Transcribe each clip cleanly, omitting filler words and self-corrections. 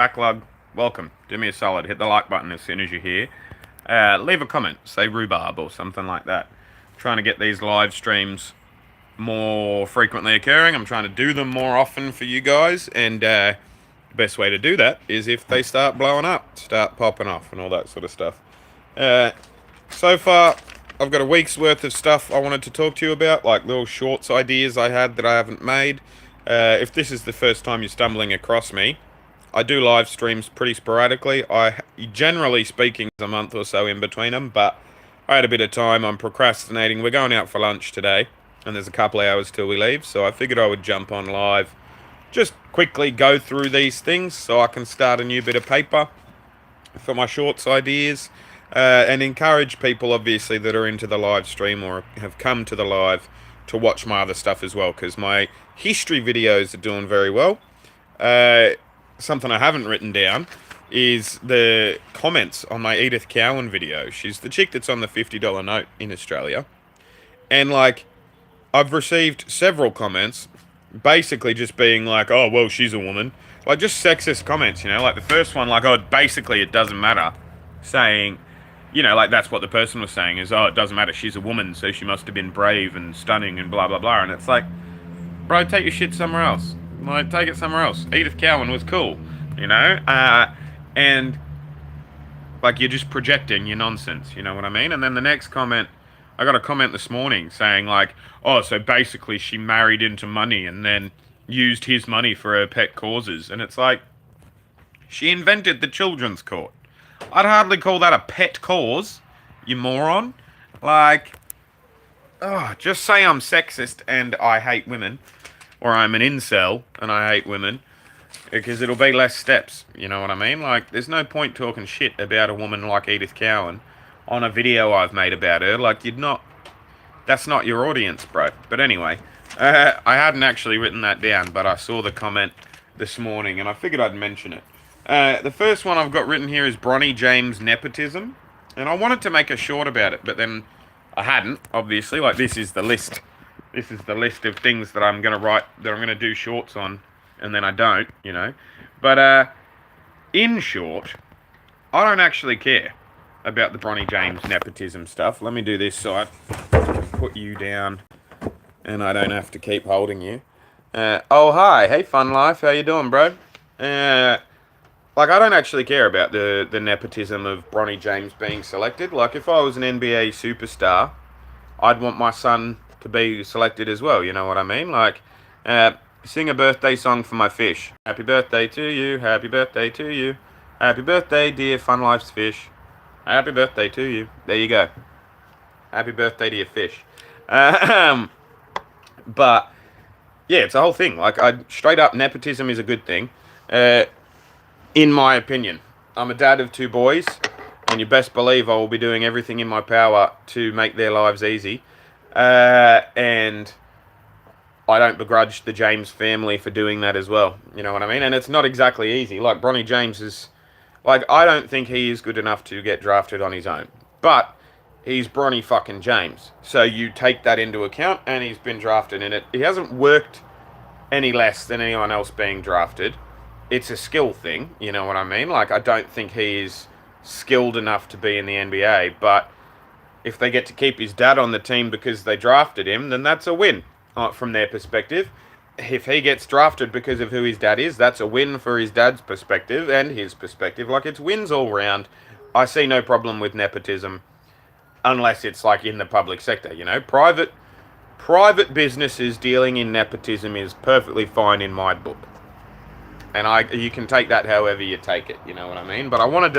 Backlog, welcome. Do me a solid. Hit the like button as soon as you're here. Leave a comment. Say rhubarb or something like that. I'm trying to get these live streams more frequently occurring. I'm trying to do them more often for you guys. And the best way to do that is if they start blowing up, start popping off and all that sort of stuff. So far, I've got a week's worth of stuff I wanted to talk to you about, like little shorts ideas I had that I haven't made. If this is the first time you're stumbling across me, I do live streams pretty sporadically. Generally speaking, a month or so in between them, but I had a bit of time. I'm procrastinating. We're going out for lunch today, and there's a couple of hours till we leave, so I figured I would jump on live, just quickly go through these things so I can start a new bit of paper for my shorts ideas, and encourage people, obviously, that are into the live stream or have come to the live to watch my other stuff as well, because my history videos are doing very well. Something I haven't written down is the comments on my Edith Cowan video. She's the chick that's on the $50 note in Australia. And, like, I've received several comments basically just being like, oh, well, she's a woman. Like, just sexist comments, you know? Like, the first one, like, oh, basically it doesn't matter. Saying, you know, like, that's what the person was saying is, oh, it doesn't matter. She's a woman, so she must have been brave and stunning and blah, blah, blah. And it's like, bro, take your shit somewhere else. Like, take it somewhere else. Edith Cowan was cool, you know? And, like, you're just projecting your nonsense, you know what I mean? And then the next comment, I got a comment this morning saying, like, oh, so basically she married into money and then used his money for her pet causes. And it's like, she invented the children's court. I'd hardly call that a pet cause, you moron. Like, oh, just say I'm sexist and I hate women. Or I'm an incel and I hate women, because it'll be less steps, you know what I mean? Like, there's no point talking shit about a woman like Edith Cowan on a video I've made about her. Like, that's not your audience, bro. But anyway, I hadn't actually written that down, but I saw the comment this morning and I figured I'd mention it. The first one I've got written here is Bronny James Nepotism, and I wanted to make a short about it, but then I hadn't, obviously. Like, this is the list. This is the list of things that I'm going to write, that I'm going to do shorts on, and then I don't, you know. But, in short, I don't actually care about the Bronny James nepotism stuff. Let me do this so I can put you down, and I don't have to keep holding you. Oh, hi. Hey, Fun Life. How you doing, bro? Like, I don't actually care about the nepotism of Bronny James being selected. Like, if I was an NBA superstar, I'd want my son to be selected as well, you know what I mean? Like, sing a birthday song for my fish. Happy birthday to you, happy birthday to you, happy birthday, dear Fun Life's fish. Happy birthday to you. There you go. Happy birthday to your fish. But, yeah, it's a whole thing. Like, straight up, nepotism is a good thing, in my opinion. I'm a dad of 2 boys, and you best believe I will be doing everything in my power to make their lives easy. And I don't begrudge the James family for doing that as well. You know what I mean? And it's not exactly easy. Like, Bronny James is, like, I don't think he is good enough to get drafted on his own. But he's Bronny fucking James. So you take that into account, and he's been drafted in it. He hasn't worked any less than anyone else being drafted. It's a skill thing, you know what I mean? Like, I don't think he's skilled enough to be in the NBA, but if they get to keep his dad on the team because they drafted him, then that's a win from their perspective. If he gets drafted because of who his dad is, that's a win for his dad's perspective and his perspective. Like, it's wins all round. I see no problem with nepotism unless it's, like, in the public sector, you know? Private businesses dealing in nepotism is perfectly fine in my book. And you can take that however you take it, you know what I mean? But I wanted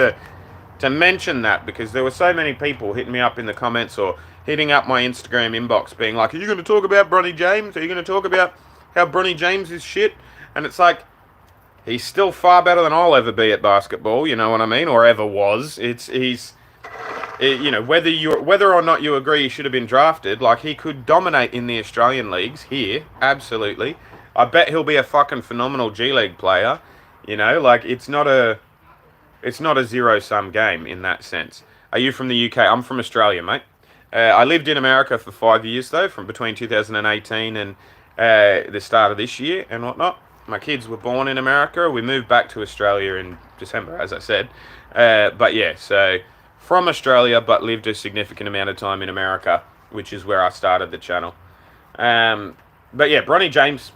to mention that because there were so many people hitting me up in the comments or hitting up my Instagram inbox being like, are you going to talk about Bronny James? Are you going to talk about how Bronny James is shit? And it's like, he's still far better than I'll ever be at basketball, you know what I mean? Or ever was. You know, whether or not you agree he should have been drafted, like, he could dominate in the Australian leagues here, absolutely. I bet he'll be a fucking phenomenal G League player, you know? Like, it's not a zero-sum game in that sense. Are you from the UK? I'm from Australia, mate. I lived in America for 5 years, though, from between 2018 and the start of this year and whatnot. My kids were born in America. We moved back to Australia in December, as I said. But yeah, so from Australia, but lived a significant amount of time in America, which is where I started the channel. But yeah, Bronny James,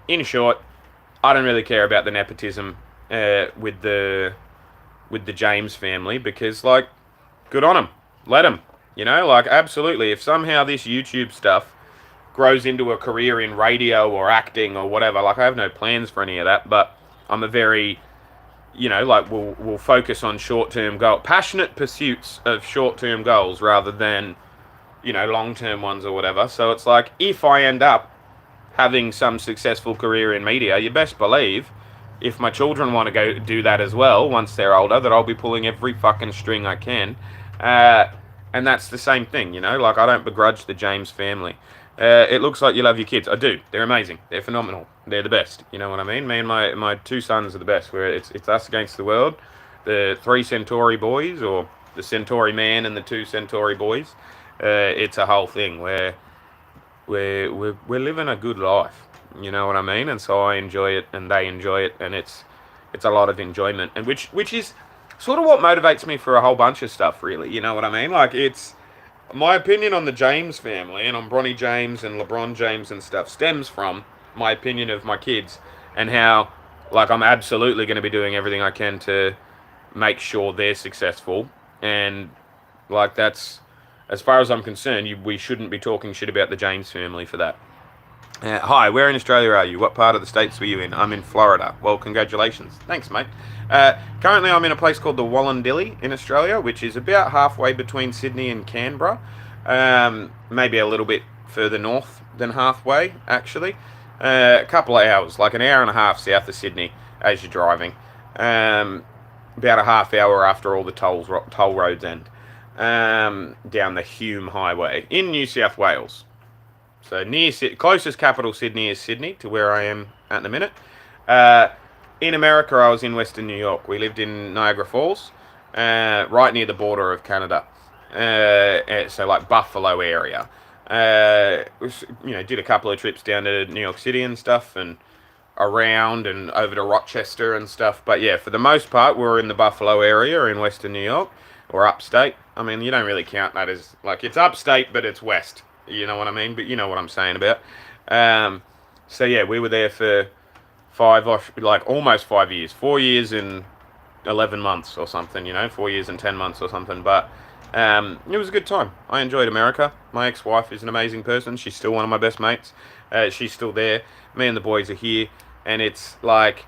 in short, I don't really care about the nepotism with the James family, because, like, good on them. Let them. You know, like, absolutely. If somehow this YouTube stuff grows into a career in radio or acting or whatever, like, I have no plans for any of that, but I'm a very, you know, like, we'll focus on short-term passionate pursuits of short-term goals rather than, you know, long-term ones or whatever. So it's like, if I end up having some successful career in media, you best believe, if my children want to go do that as well once they're older, that I'll be pulling every fucking string I can. And that's the same thing, you know, like, I don't begrudge the James family. It looks like you love your kids. I do. They're amazing. They're phenomenal. They're the best. You know what I mean? Me and my two sons are the best. Where it's us against the world. The 3 Centauri boys, or the Centauri man and the 2 Centauri boys. It's a whole thing where we're living a good life. You know what I mean? And so I enjoy it, and they enjoy it, and it's a lot of enjoyment, and which is sort of what motivates me for a whole bunch of stuff, really. You know what I mean? Like, it's my opinion on the James family and on Bronny James and LeBron James and stuff stems from my opinion of my kids, and how, like, I'm absolutely going to be doing everything I can to make sure they're successful. And, like, that's, as far as I'm concerned, we shouldn't be talking shit about the James family for that. Hi, where in Australia are you? What part of the States were you in? I'm in Florida. Well, congratulations. Thanks, mate. Currently, I'm in a place called the Wollondilly in Australia, which is about halfway between Sydney and Canberra. Maybe a little bit further north than halfway, actually. A couple of hours, like an hour and a half south of Sydney as you're driving. About a half hour after all the toll roads end. Down the Hume Highway in New South Wales. So closest capital Sydney is Sydney, to where I am at the minute. In America, I was in Western New York. We lived in Niagara Falls, right near the border of Canada. So, like, Buffalo area. You know, did a couple of trips down to New York City and stuff, and around and over to Rochester and stuff. But yeah, for the most part, we're in the Buffalo area in Western New York, or upstate. I mean, you don't really count that as, like, it's upstate, but it's west. You know what I mean? But you know what I'm saying about. So yeah, we were there for almost 5 years. 4 years and 11 months or something, you know, 4 years and 10 months or something. But it was a good time. I enjoyed America. My ex-wife is an amazing person. She's still one of my best mates. She's still there. Me and the boys are here. And it's like,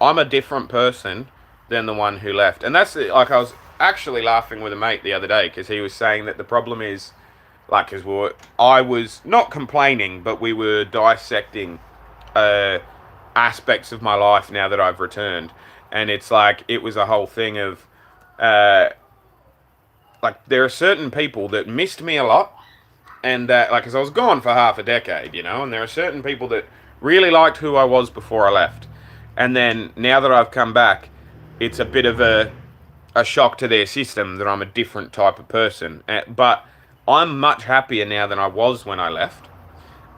I'm a different person than the one who left. And that's, like, I was actually laughing with a mate the other day, because he was saying that the problem is, like, because I was not complaining, but we were dissecting aspects of my life now that I've returned. And it's like, it was a whole thing of, like, there are certain people that missed me a lot, and that, like, because I was gone for half a decade, you know, and there are certain people that really liked who I was before I left. And then, now that I've come back, it's a bit of a shock to their system that I'm a different type of person. But I'm much happier now than I was when I left,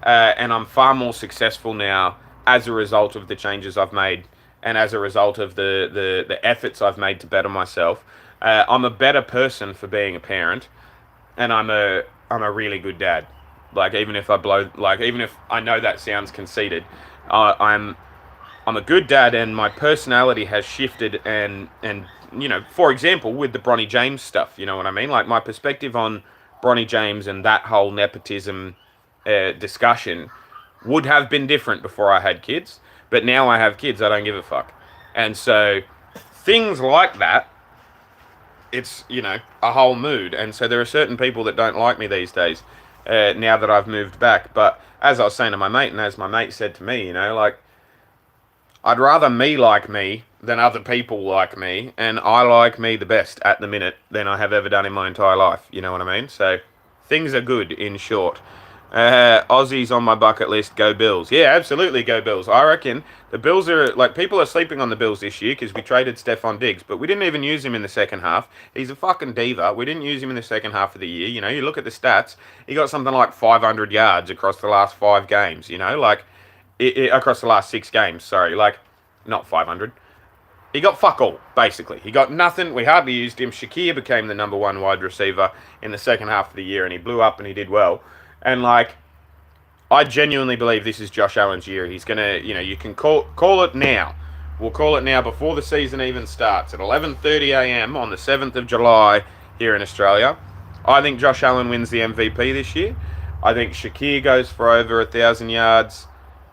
and I'm far more successful now as a result of the changes I've made, and as a result of the efforts I've made to better myself. I'm a better person for being a parent, and I'm a really good dad. Like, even if I know that sounds conceited, I'm a good dad, and my personality has shifted, and you know, for example, with the Bronny James stuff, you know what I mean? Like, my perspective on Bronny James and that whole nepotism discussion would have been different before I had kids, but now I have kids, I don't give a fuck. And so things like that, it's, you know, a whole mood. And so there are certain people that don't like me these days, now that I've moved back. But as I was saying to my mate, and as my mate said to me, you know, like, I'd rather me like me than other people like me, and I like me the best at the minute than I have ever done in my entire life, you know what I mean? So, things are good, in short. Aussies on my bucket list, go Bills. Yeah, absolutely go Bills. I reckon the Bills are, like, people are sleeping on the Bills this year because we traded Stephon Diggs, but we didn't even use him in the second half. He's a fucking diva. We didn't use him in the second half of the year. You know, you look at the stats, he got something like 500 yards across the last 5 games, you know, like, across the last 6 games. Sorry, like, not 500. He got fuck all, basically. He got nothing. We hardly used him. Shakir became the number 1 wide receiver in the second half of the year, and he blew up and he did well. And, like, I genuinely believe this is Josh Allen's year. He's going to, you can call it now. We'll call it now before the season even starts. At 11:30 a.m. on the 7th of July here in Australia. I think Josh Allen wins the MVP this year. I think Shakir goes for over 1,000 yards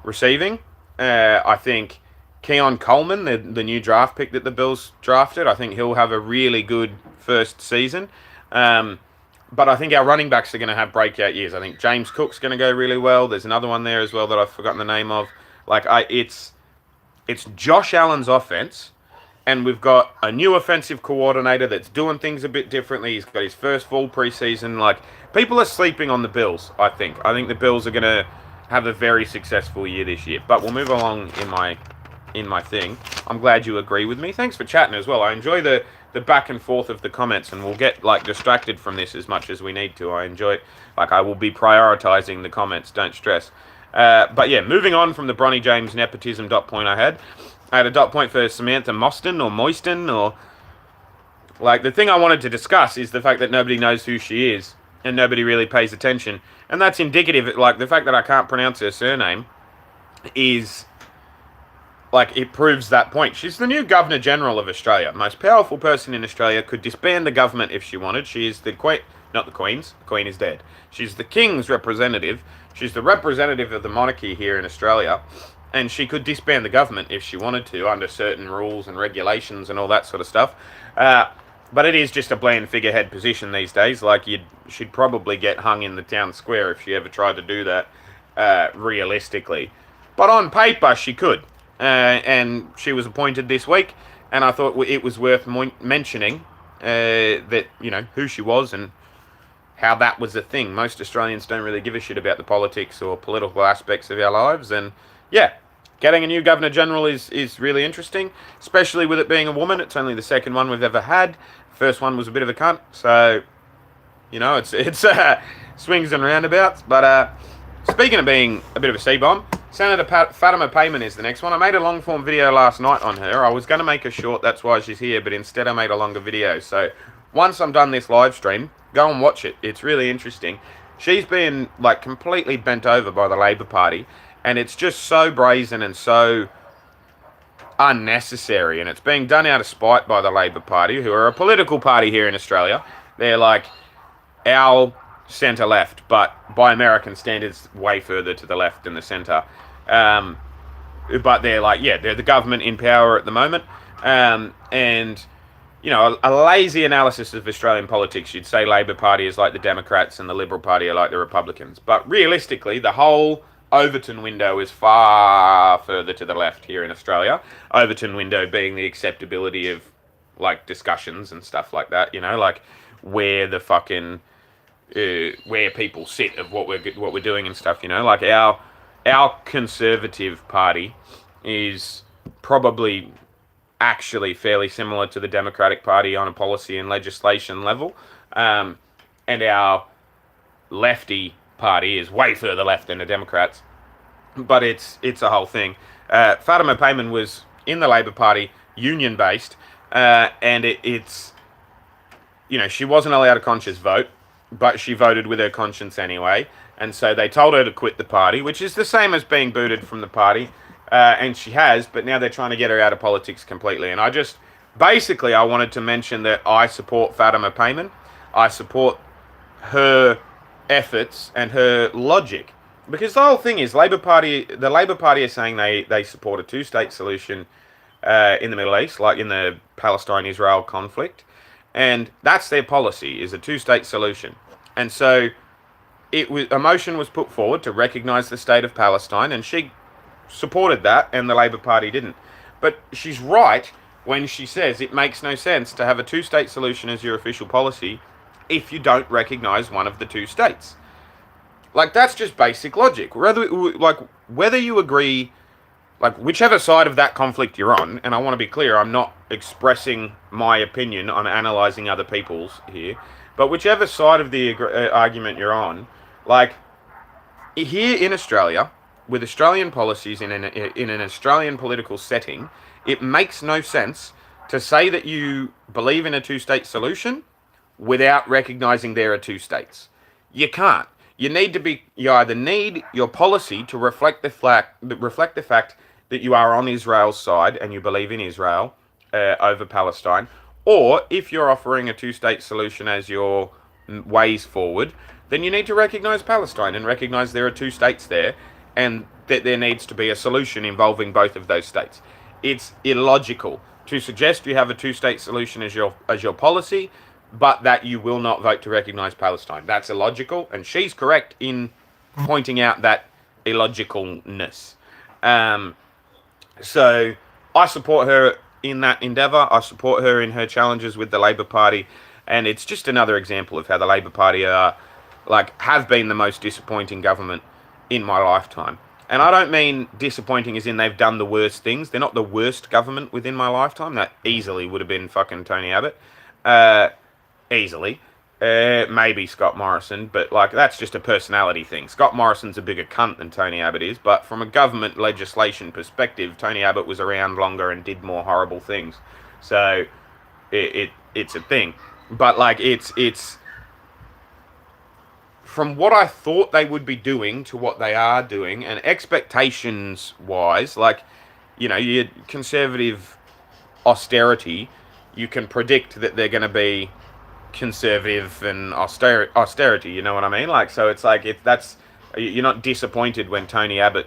receiving. I think Keon Coleman, the new draft pick that the Bills drafted, I think he'll have a really good first season. But I think our running backs are going to have breakout years. I think James Cook's going to go really well. There's another one there as well that I've forgotten the name of. It's Josh Allen's offense, and we've got a new offensive coordinator that's doing things a bit differently. He's got his first full preseason. Like, people are sleeping on the Bills, I think. I think the Bills are going to have a very successful year this year. But we'll move along in my thing. I'm glad you agree with me. Thanks for chatting as well. I enjoy the back and forth of the comments, and we'll get distracted from this as much as we need to. I enjoy it. I will be prioritizing the comments, don't stress. But yeah, moving on from the Bronny James nepotism dot point I had a dot point for Samantha Mostyn or Mostyn, or the thing I wanted to discuss is the fact that nobody knows who she is and nobody really pays attention, and that's indicative. The fact that I can't pronounce her surname is it proves that point. She's the new Governor General of Australia, most powerful person in Australia, could disband the government if she wanted. She is the Queen, not the Queen's. The Queen is dead. She's the King's representative. She's the representative of the monarchy here in Australia, and she could disband the government if she wanted to under certain rules and regulations and all that sort of stuff. But it is just a bland figurehead position these days. She'd probably get hung in the town square if she ever tried to do that, realistically. But on paper, she could. And she was appointed this week, and I thought it was worth mentioning that, who she was and how that was a thing. Most Australians don't really give a shit about the politics or political aspects of our lives, and yeah, getting a new Governor General is really interesting, especially with it being a woman. It's only the second one we've ever had. First one was a bit of a cunt, so, it's swings and roundabouts. But speaking of being a bit of a C-bomb, Senator Fatima Payman is the next one. I made a long-form video last night on her. I was going to make her short, that's why she's here, but instead I made a longer video. So once I'm done this live stream, go and watch it. It's really interesting. She's been, completely bent over by the Labor Party, and it's just so brazen and so unnecessary, and it's being done out of spite by the Labor Party, who are a political party here in Australia. They're our centre-left, but by American standards, way further to the left than the centre. But they're they're the government in power at the moment. And, a lazy analysis of Australian politics, you'd say Labor Party is like the Democrats and the Liberal Party are like the Republicans. But realistically, the whole Overton window is far further to the left here in Australia. Overton window being the acceptability of, discussions and stuff like that, where the fucking... where people sit of what we're doing and stuff, our Conservative Party is probably actually fairly similar to the Democratic Party on a policy and legislation level, and our Lefty Party is way further left than the Democrats, but it's a whole thing. Fatima Payman was in the Labor Party, union based, and it's she wasn't allowed a conscious vote, but she voted with her conscience anyway, and so they told her to quit the party, which is the same as being booted from the party, and she has, but now they're trying to get her out of politics completely. And I wanted to mention that I support Fatima Payman. I support her efforts and her logic, because the whole thing is the Labor Party is saying they support a two-state solution in the Middle East, like in the Palestine-Israel conflict. And that's their policy, is a two-state solution. And so a motion was put forward to recognise the state of Palestine, and she supported that, and the Labor Party didn't. But she's right when she says it makes no sense to have a two-state solution as your official policy if you don't recognise one of the two states. That's just basic logic. Whether you agree... whichever side of that conflict you're on, and I want to be clear, I'm not expressing my opinion on analysing other people's here, but whichever side of the argument you're on, here in Australia, with Australian policies in an Australian political setting, it makes no sense to say that you believe in a two-state solution without recognising there are two states. You can't. You either need your policy to reflect the fact that you are on Israel's side and you believe in Israel over Palestine, or if you're offering a two-state solution as your ways forward, then you need to recognise Palestine and recognise there are two states there, and that there needs to be a solution involving both of those states. It's illogical to suggest you have a two-state solution as your policy, but that you will not vote to recognise Palestine. That's illogical, and she's correct in pointing out that illogicalness. So I support her in that endeavour. I support her in her challenges with the Labor Party, and it's just another example of how the Labor Party have been the most disappointing government in my lifetime. And I don't mean disappointing as in they've done the worst things. They're not the worst government within my lifetime. That easily would have been fucking Tony Abbott. Easily. Maybe Scott Morrison, but that's just a personality thing. Scott Morrison's a bigger cunt than Tony Abbott is, but from a government legislation perspective, Tony Abbott was around longer and did more horrible things. So it's a thing. But it's from what I thought they would be doing to what they are doing, and expectations wise, your conservative austerity, you can predict that they're going to be conservative and austerity, you know what I mean? So it's if that's, you're not disappointed when Tony Abbott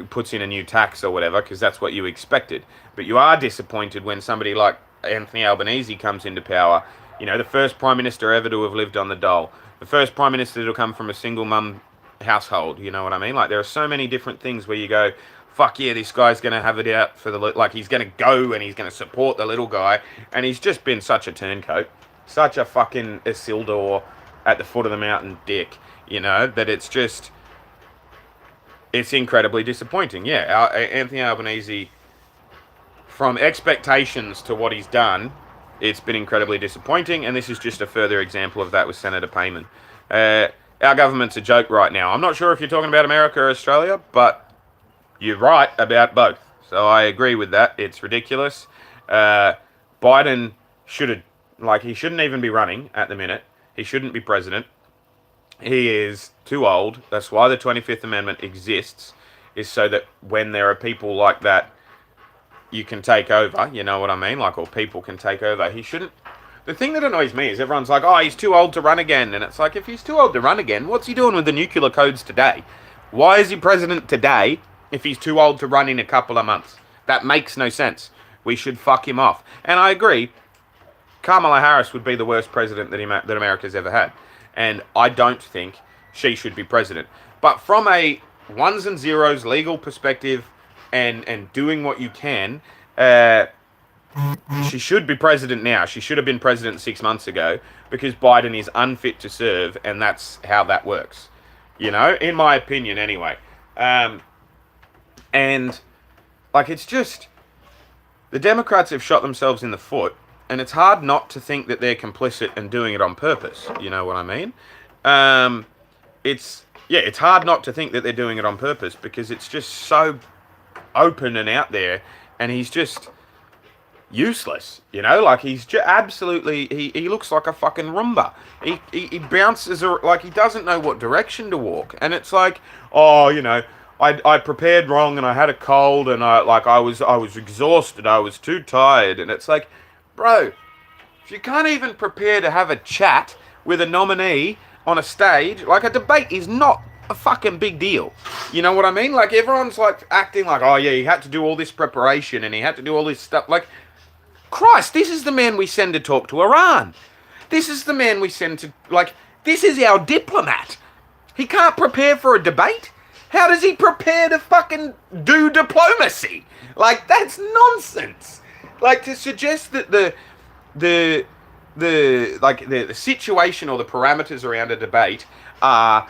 puts in a new tax or whatever, because that's what you expected. But you are disappointed when somebody like Anthony Albanese comes into power, the first Prime Minister ever to have lived on the dole, the first Prime Minister to come from a single mum household, you know what I mean? There are so many different things where you go, fuck yeah, this guy's going to have it out for he's going to go and he's going to support the little guy, and he's just been such a turncoat, such a fucking Isildur at the foot of the mountain dick, that it's incredibly disappointing. Yeah, Anthony Albanese, from expectations to what he's done, it's been incredibly disappointing, and this is just a further example of that with Senator Payman. Our government's a joke right now. I'm not sure if you're talking about America or Australia, but you're right about both. So I agree with that. It's ridiculous. Biden he shouldn't even be running at the minute. He shouldn't be president. He is too old. That's why the 25th Amendment exists, is so that when there are people like that, you can take over, you know what I mean? Or people can take over. He shouldn't. The thing that annoys me is everyone's like, oh, he's too old to run again. And it's if he's too old to run again, what's he doing with the nuclear codes today? Why is he president today if he's too old to run in a couple of months? That makes no sense. We should fuck him off. And I agree, Kamala Harris would be the worst president that America's ever had. And I don't think she should be president. But from a ones and zeros legal perspective, and doing what you can, she should be president now. She should have been president 6 months ago, because Biden is unfit to serve, and that's how that works. In my opinion anyway. And it's just, the Democrats have shot themselves in the foot, and it's hard not to think that they're complicit and doing it on purpose. You know what I mean? It's hard not to think that they're doing it on purpose, because it's just so open and out there, and he's just useless, he's just absolutely, he looks like a fucking Roomba. He bounces, he doesn't know what direction to walk, and it's I prepared wrong, and I had a cold, and I was exhausted, I was too tired, and it's bro, if you can't even prepare to have a chat with a nominee on a stage, a debate is not a fucking big deal. You know what I mean? Everyone's acting oh yeah, he had to do all this preparation and he had to do all this stuff. Christ, this is the man we send to talk to Iran. This is the man we send to, this is our diplomat. He can't prepare for a debate? How does he prepare to fucking do diplomacy? That's nonsense. To suggest that the situation or the parameters around a debate are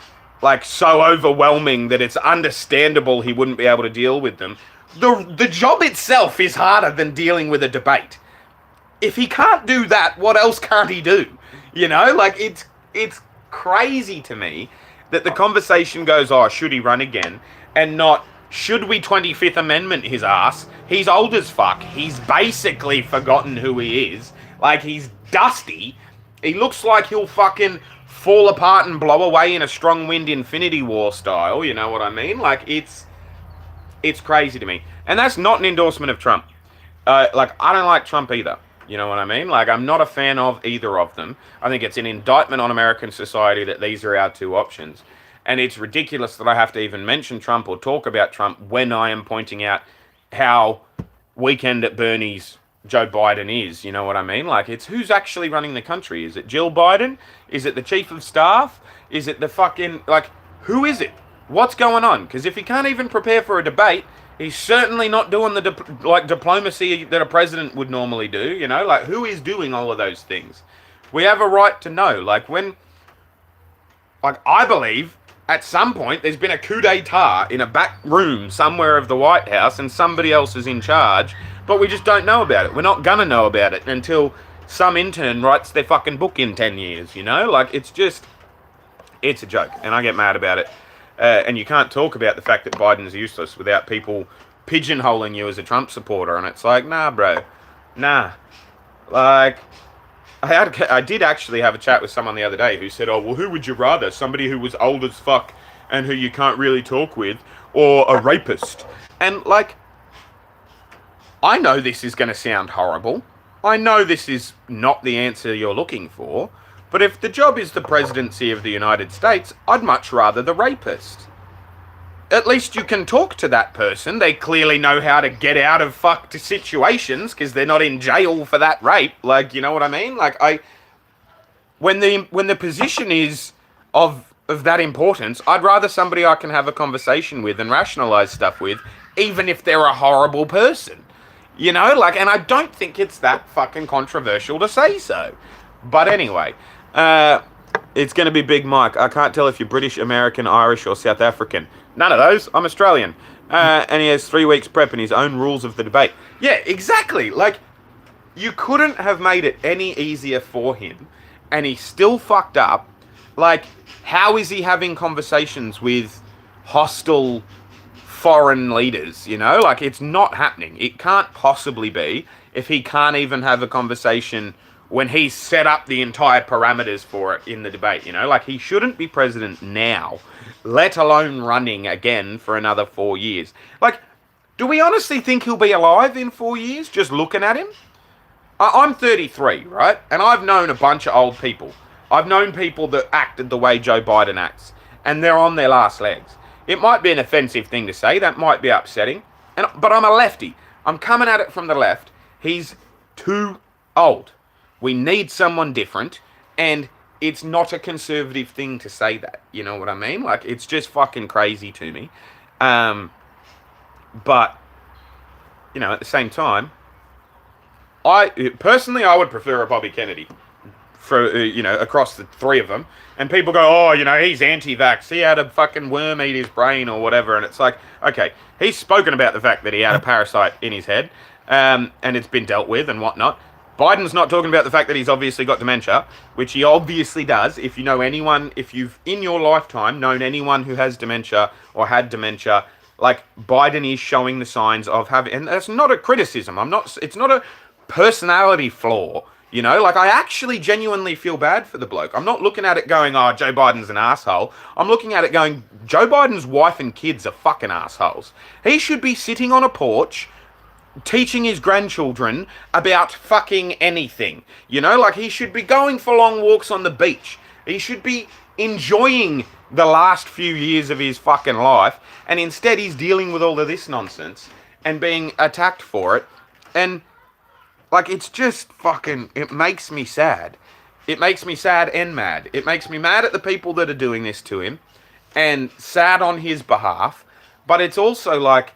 so overwhelming that it's understandable he wouldn't be able to deal with them. The job itself is harder than dealing with a debate. If he can't do that, what else can't he do? It's crazy to me. that the conversation goes, oh, should he run again? And not, should we 25th Amendment his ass? He's old as fuck. He's basically forgotten who he is. Like, he's dusty. He looks like he'll fucking fall apart and blow away in a strong wind Infinity War style, you know what I mean? Like, it's crazy to me. And that's not an endorsement of Trump. Like, I don't like Trump either. You know what I mean? Like, I'm not a fan of either of them. I think it's an indictment on American society that these are our two options. And it's ridiculous that I have to even mention Trump or talk about Trump when I am pointing out how weekend at Bernie's Joe Biden is. You know what I mean? Like, it's who's actually running the country. Is it Jill Biden? Is it the chief of staff? Is it the fucking, like, who is it? What's going on? Because if he can't even prepare for a debate, he's certainly not doing the diplomacy that a president would normally do, you know? Like, who is doing all of those things? We have a right to know. Like, I believe at some point there's been a coup d'etat in a back room somewhere of the White House and somebody else is in charge, but we just don't know about it. We're not gonna know about it until some intern writes their fucking book in 10 years, you know? Like, it's a joke, and I get mad about it. And you can't talk about the fact that Biden's useless without people pigeonholing you as a Trump supporter. And it's like, nah, bro. Nah. Like, I did actually have a chat with someone the other day who said, oh, well, who would you rather? Somebody who was old as fuck and who you can't really talk with, or a rapist? And, like, I know this is going to sound horrible. I know this is not the answer you're looking for. But if the job is the presidency of the United States, I'd much rather the rapist. At least you can talk to that person. They clearly know how to get out of fucked situations because they're not in jail for that rape. Like, you know what I mean? Like, when the position is of that importance, I'd rather somebody I can have a conversation with and rationalize stuff with, even if they're a horrible person. You know, like, and I don't think it's that fucking controversial to say so. But anyway, it's going to be Big Mike. I can't tell if you're British, American, Irish, or South African. None of those. I'm Australian. And he has 3 weeks prep and his own rules of the debate. Yeah, exactly. Like, you couldn't have made it any easier for him, and he still fucked up. Like, how is he having conversations with hostile foreign leaders, you know? Like, it's not happening. It can't possibly be if he can't even have a conversation when he's set up the entire parameters for it in the debate, you know? Like, he shouldn't be president now, let alone running again for another 4 years. Like, do we honestly think he'll be alive in 4 years, just looking at him? I'm 33, right? And I've known a bunch of old people. I've known people that acted the way Joe Biden acts, and they're on their last legs. It might be an offensive thing to say, that might be upsetting, but I'm a lefty. I'm coming at it from the left. He's too old. We need someone different, and it's not a conservative thing to say that. You know what I mean? Like, it's just fucking crazy to me. But, you know, at the same time, I would prefer a Bobby Kennedy for, you know, across the three of them. And people go, oh, you know, he's anti-vax. He had a fucking worm eat his brain or whatever. And it's like, okay, he's spoken about the fact that he had a parasite in his head, and it's been dealt with and whatnot. Biden's not talking about the fact that he's obviously got dementia, which he obviously does. If you know anyone, if you've in your lifetime known anyone who has dementia or had dementia, like, Biden is showing the signs of having, and that's not a criticism. It's not a personality flaw, you know? Like, I actually genuinely feel bad for the bloke. I'm not looking at it going, oh, Joe Biden's an asshole. I'm looking at it going, Joe Biden's wife and kids are fucking assholes. He should be sitting on a porch teaching his grandchildren about fucking anything. You know, like, he should be going for long walks on the beach. He should be enjoying the last few years of his fucking life, and instead he's dealing with all of this nonsense and being attacked for it. And, like, it's just fucking, it makes me sad. It makes me sad and mad. It makes me mad at the people that are doing this to him and sad on his behalf. But it's also like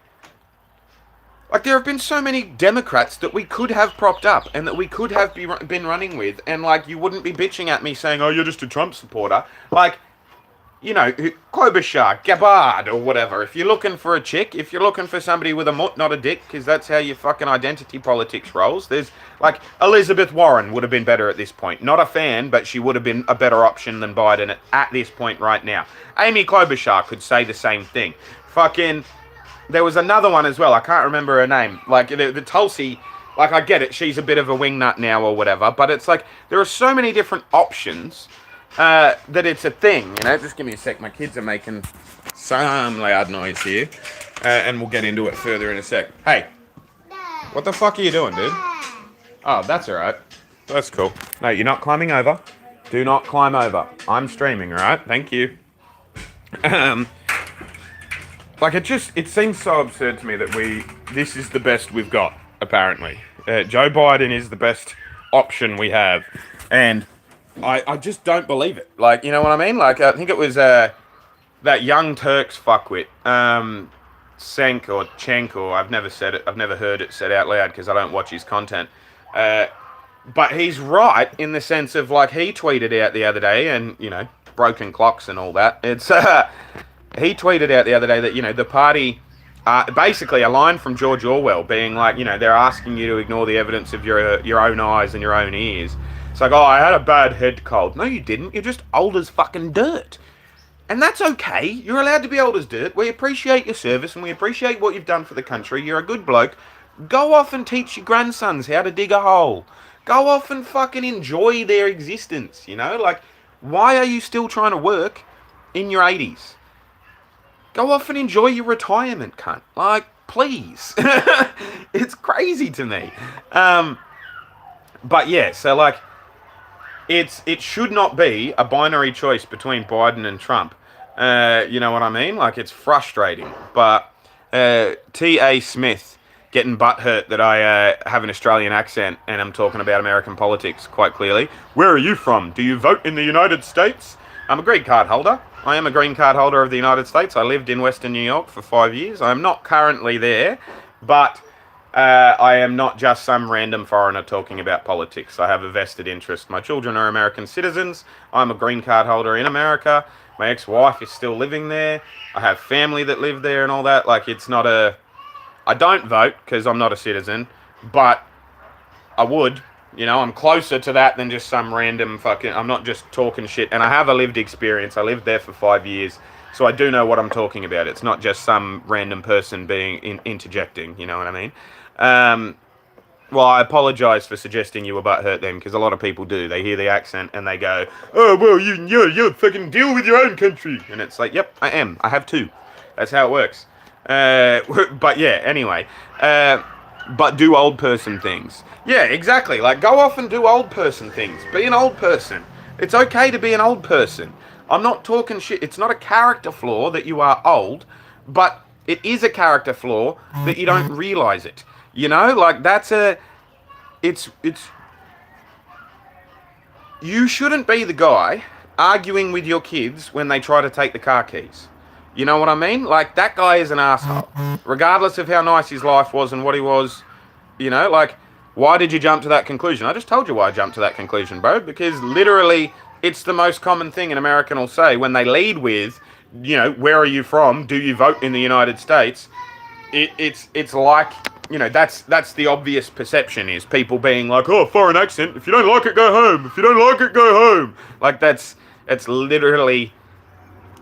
there have been so many Democrats that we could have propped up and that we could have been running with, and, like, you wouldn't be bitching at me saying, oh, you're just a Trump supporter. Like, you know, Klobuchar, Gabbard, or whatever. If you're looking for a chick, if you're looking for somebody with a mutt, not a dick, because that's how your fucking identity politics rolls, there's, like, Elizabeth Warren would have been better at this point. Not a fan, but she would have been a better option than Biden at this point right now. Amy Klobuchar could say the same thing. Fucking, there was another one as well, I can't remember her name. Like, the Tulsi, like, I get it, she's a bit of a wingnut now or whatever, but it's like, there are so many different options that it's a thing, you know. Just give me a sec. My kids are making some loud noise here, and we'll get into it further in a sec. Hey, what the fuck are you doing, dude? Oh, that's alright. That's cool. No, you're not climbing over. Do not climb over. I'm streaming, alright? Thank you. Like, it seems so absurd to me that this is the best we've got, apparently. Joe Biden is the best option we have, and I just don't believe it. Like, you know what I mean? Like, I think it was that Young Turks fuckwit, Senk or Cenk, or I've never said it. I've never heard it said out loud because I don't watch his content. But he's right in the sense of, like, he tweeted out the other day, and, you know, broken clocks and all that. It's he tweeted out the other day that, you know, the party, basically a line from George Orwell being like, you know, they're asking you to ignore the evidence of your own eyes and your own ears. It's like, oh, I had a bad head cold. No, you didn't. You're just old as fucking dirt. And that's okay. You're allowed to be old as dirt. We appreciate your service and we appreciate what you've done for the country. You're a good bloke. Go off and teach your grandsons how to dig a hole. Go off and fucking enjoy their existence, you know? Like, why are you still trying to work in your 80s? Go off and enjoy your retirement, cunt. Like, please. It's crazy to me. But yeah, so like, it should not be a binary choice between Biden and Trump. You know what I mean? Like, it's frustrating. But T.A. Smith getting butthurt that I have an Australian accent and I'm talking about American politics quite clearly. Where are you from? Do you vote in the United States? I'm a green card holder. I am a green card holder of the United States. I lived in Western New York for 5 years. I am not currently there, but I am not just some random foreigner talking about politics. I have a vested interest. My children are American citizens. I'm a green card holder in America. My ex-wife is still living there. I have family that live there and all that. Like, it's not a... I don't vote because I'm not a citizen, but I would. You know, I'm closer to that than just some random fucking... I'm not just talking shit. And I have a lived experience. I lived there for 5 years. So I do know what I'm talking about. It's not just some random person being interjecting. You know what I mean? Well, I apologise for suggesting you were butthurt then, because a lot of people do. They hear the accent and they go, oh, well, you fucking deal with your own country. And it's like, yep, I am. I have two. That's how it works. But yeah, anyway. But do old person things. Yeah, exactly. Like, go off and do old person things. Be an old person. It's okay to be an old person. I'm not talking shit. It's not a character flaw that you are old, but it is a character flaw that you don't realise it. You know, like, that's it's, you shouldn't be the guy arguing with your kids when they try to take the car keys. You know what I mean? Like, that guy is an asshole. Regardless of how nice his life was and what he was, you know, like, why did you jump to that conclusion? I just told you why I jumped to that conclusion, bro, because literally it's the most common thing an American will say when they lead with, you know, where are you from? Do you vote in the United States? It's like, you know, that's the obvious perception is people being like, oh, foreign accent. If you don't like it, go home. If you don't like it, go home. Like, that's literally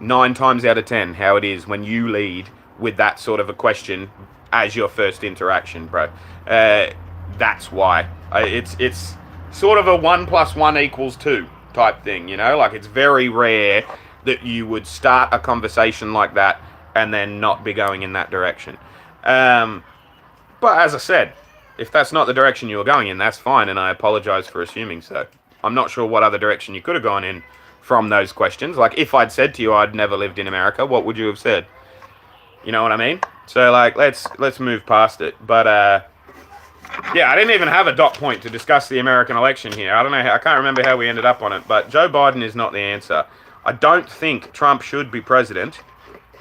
9 times out of 10 how it is when you lead with that sort of a question as your first interaction, bro. That's why. It's sort of a 1 + 1 = 2 type thing, you know? Like, it's very rare that you would start a conversation like that and then not be going in that direction. But as I said, if that's not the direction you were going in, that's fine, and I apologise for assuming so. I'm not sure what other direction you could have gone in from those questions. Like, if I'd said to you I'd never lived in America, what would you have said? You know what I mean? So, like, let's move past it. But, yeah, I didn't even have a dot point to discuss the American election here. I don't know I can't remember how we ended up on it, but Joe Biden is not the answer. I don't think Trump should be president,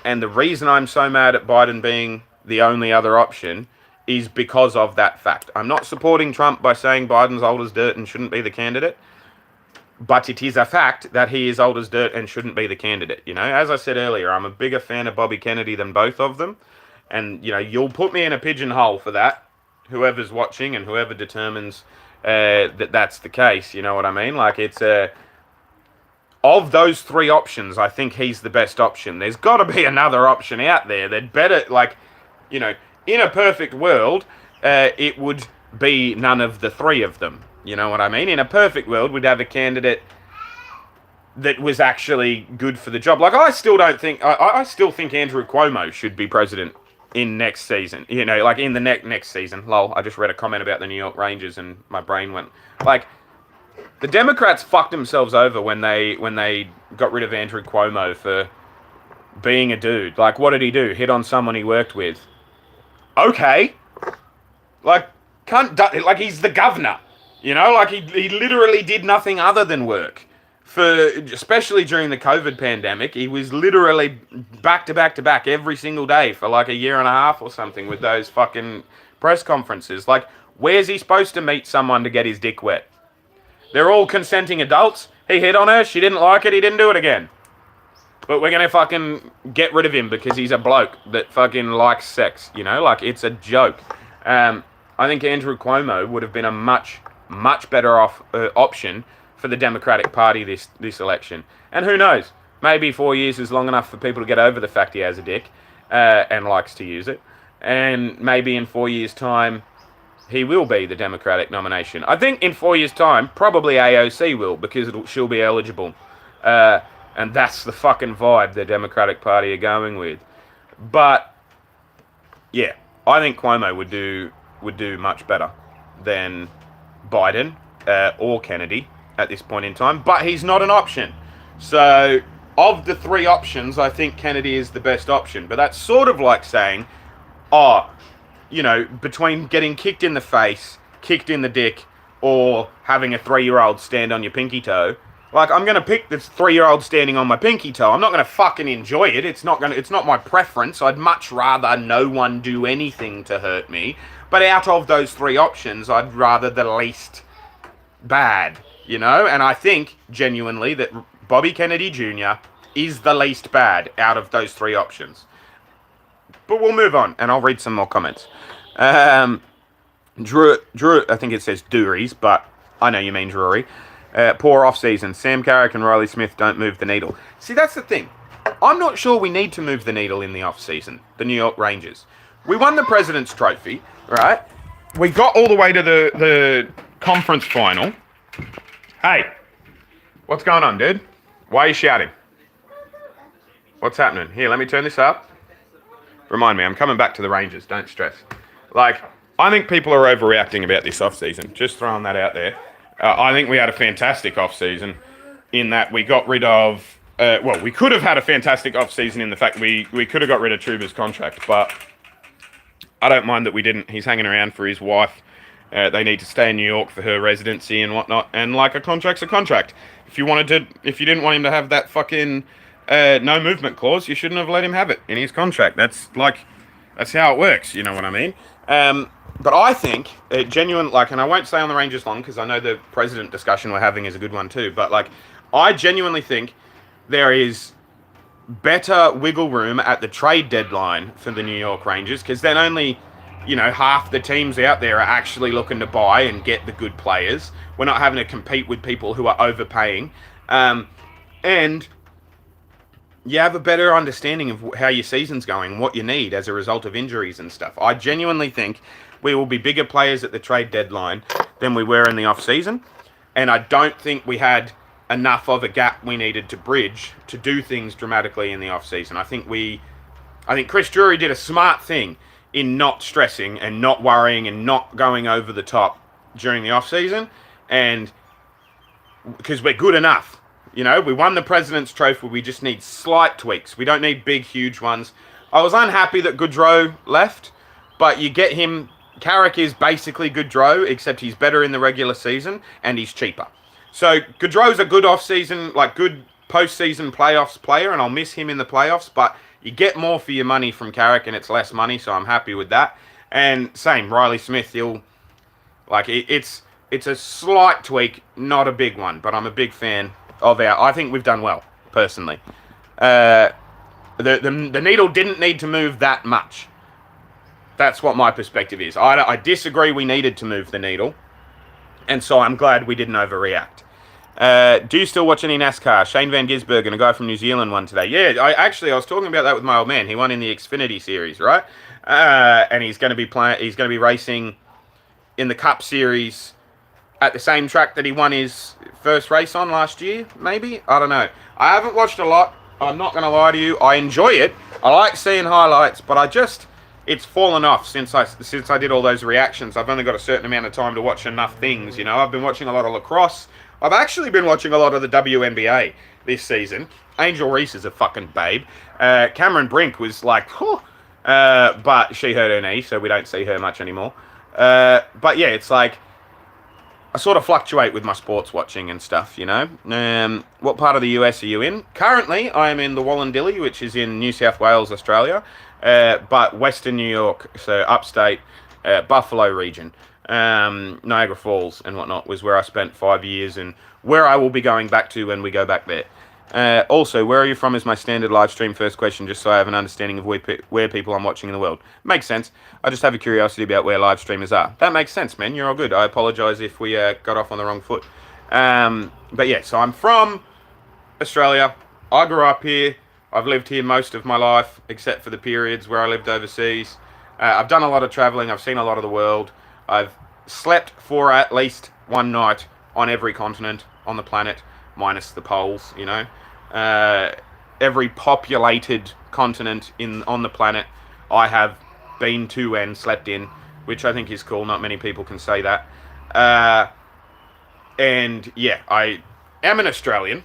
and the reason I'm so mad at Biden being the only other option is because of that fact. I'm not supporting Trump by saying Biden's old as dirt and shouldn't be the candidate. But it is a fact that he is old as dirt and shouldn't be the candidate. You know, as I said earlier, I'm a bigger fan of Bobby Kennedy than both of them. And, you know, you'll put me in a pigeonhole for that, whoever's watching and whoever determines that that's the case. You know what I mean? Like, it's of those three options, I think he's the best option. There's got to be another option out there that better, like, you know, in a perfect world, it would be none of the three of them. You know what I mean? In a perfect world, we'd have a candidate that was actually good for the job. Like, I still think Andrew Cuomo should be president in next season. You know, like in the next season. Lol, I just read a comment about the New York Rangers and my brain went, like, the Democrats fucked themselves over when they got rid of Andrew Cuomo for being a dude. Like, what did he do? Hit on someone he worked with. Okay. Like, like he's the governor. You know, like he literally did nothing other than work. Especially during the COVID pandemic, he was literally back to back to back every single day for like a year and a half or something with those fucking press conferences. Like, where's he supposed to meet someone to get his dick wet? They're all consenting adults. He hit on her, she didn't like it, he didn't do it again. But we're gonna fucking get rid of him because he's a bloke that fucking likes sex, you know? Like, it's a joke. I think Andrew Cuomo would have been a much better off option for the Democratic Party this election. And who knows? Maybe 4 years is long enough for people to get over the fact he has a dick and likes to use it. And maybe in 4 years' time, he will be the Democratic nomination. I think in 4 years' time, probably AOC will, because she'll be eligible. And that's the fucking vibe the Democratic Party are going with. But, yeah, I think Cuomo would do much better than Biden or Kennedy at this point in time, but he's not an option. So, of the three options, I think Kennedy is the best option. But that's sort of like saying, you know, between getting kicked in the face, kicked in the dick, or having a 3-year-old stand on your pinky toe, like, I'm going to pick this 3-year-old standing on my pinky toe. I'm not going to fucking enjoy it. It's not my preference. I'd much rather no one do anything to hurt me. But out of those three options, I'd rather the least bad, you know? And I think, genuinely, that Bobby Kennedy Jr. is the least bad out of those three options. But we'll move on, and I'll read some more comments. Drew, I think it says Duries, but I know you mean Drury. Poor off-season. Sam Carrick and Riley Smith don't move the needle. See, that's the thing. I'm not sure we need to move the needle in the off-season, the New York Rangers. We won the President's Trophy, right? We got all the way to the conference final. Hey, what's going on, dude? Why are you shouting? What's happening? Here, let me turn this up. Remind me, I'm coming back to the Rangers. Don't stress. Like, I think people are overreacting about this off-season. Just throwing that out there. I think we had a fantastic off-season in that we got rid of... we could have had a fantastic off-season in the fact we could have got rid of Trouba's contract, but I don't mind that we didn't. He's hanging around for his wife. They need to stay in New York for her residency and whatnot, and like, a contract's a contract. If you didn't want him to have that fucking no movement clause, you shouldn't have let him have it in his contract. That's how it works, you know what I mean? But I think, genuine, like, and I won't stay on the Rangers long because I know the president discussion we're having is a good one too, but like, I genuinely think there is better wiggle room at the trade deadline for the New York Rangers, because then only, you know, half the teams out there are actually looking to buy and get the good players. We're not having to compete with people who are overpaying. And you have a better understanding of how your season's going, what you need as a result of injuries and stuff. I genuinely think we will be bigger players at the trade deadline than we were in the off-season. And I don't think we had enough of a gap we needed to bridge to do things dramatically in the off-season. I think Chris Drury did a smart thing in not stressing and not worrying and not going over the top during the off-season, and because we're good enough. You know, we won the President's Trophy, we just need slight tweaks. We don't need big, huge ones. I was unhappy that Gaudreau left, but you get him. Carrick is basically Gaudreau, except he's better in the regular season, and he's cheaper. So Gaudreau's a good off-season, like good post-season playoffs player, and I'll miss him in the playoffs, but you get more for your money from Carrick, and it's less money, so I'm happy with that. And same, Riley Smith, it's It's a slight tweak, not a big one, but I'm a big fan of I think we've done well, personally. The needle didn't need to move that much. That's what my perspective is. I disagree we needed to move the needle, and so I'm glad we didn't overreact. Do you still watch any NASCAR? Shane Van Gisbergen, a guy from New Zealand, won today. Yeah, I was talking about that with my old man. He won in the Xfinity Series, right? And he's going to be racing in the Cup Series at the same track that he won his first race on last year, maybe? I don't know. I haven't watched a lot. I'm not going to lie to you. I enjoy it. I like seeing highlights, but it's fallen off since I did all those reactions. I've only got a certain amount of time to watch enough things, you know. I've been watching a lot of lacrosse. I've actually been watching a lot of the WNBA this season. Angel Reese is a fucking babe. Cameron Brink was like, but she hurt her knee, so we don't see her much anymore. But yeah, it's like, I sort of fluctuate with my sports watching and stuff, you know. What part of the US are you in? Currently, I am in the Wallandilly, which is in New South Wales, Australia. But Western New York, so upstate, Buffalo region, Niagara Falls and whatnot was where I spent 5 years and where I will be going back to when we go back there. Also, where are you from is my standard live stream first question, just so I have an understanding of where people I'm watching in the world. Makes sense. I just have a curiosity about where live streamers are. That makes sense, man. You're all good. I apologise if we got off on the wrong foot. But yeah, so I'm from Australia. I grew up here. I've lived here most of my life, except for the periods where I lived overseas. I've done a lot of travelling. I've seen a lot of the world. I've slept for at least one night on every continent on the planet, minus the poles, you know. Every populated continent on the planet I have been to and slept in, which I think is cool. Not many people can say that. And yeah, I am an Australian,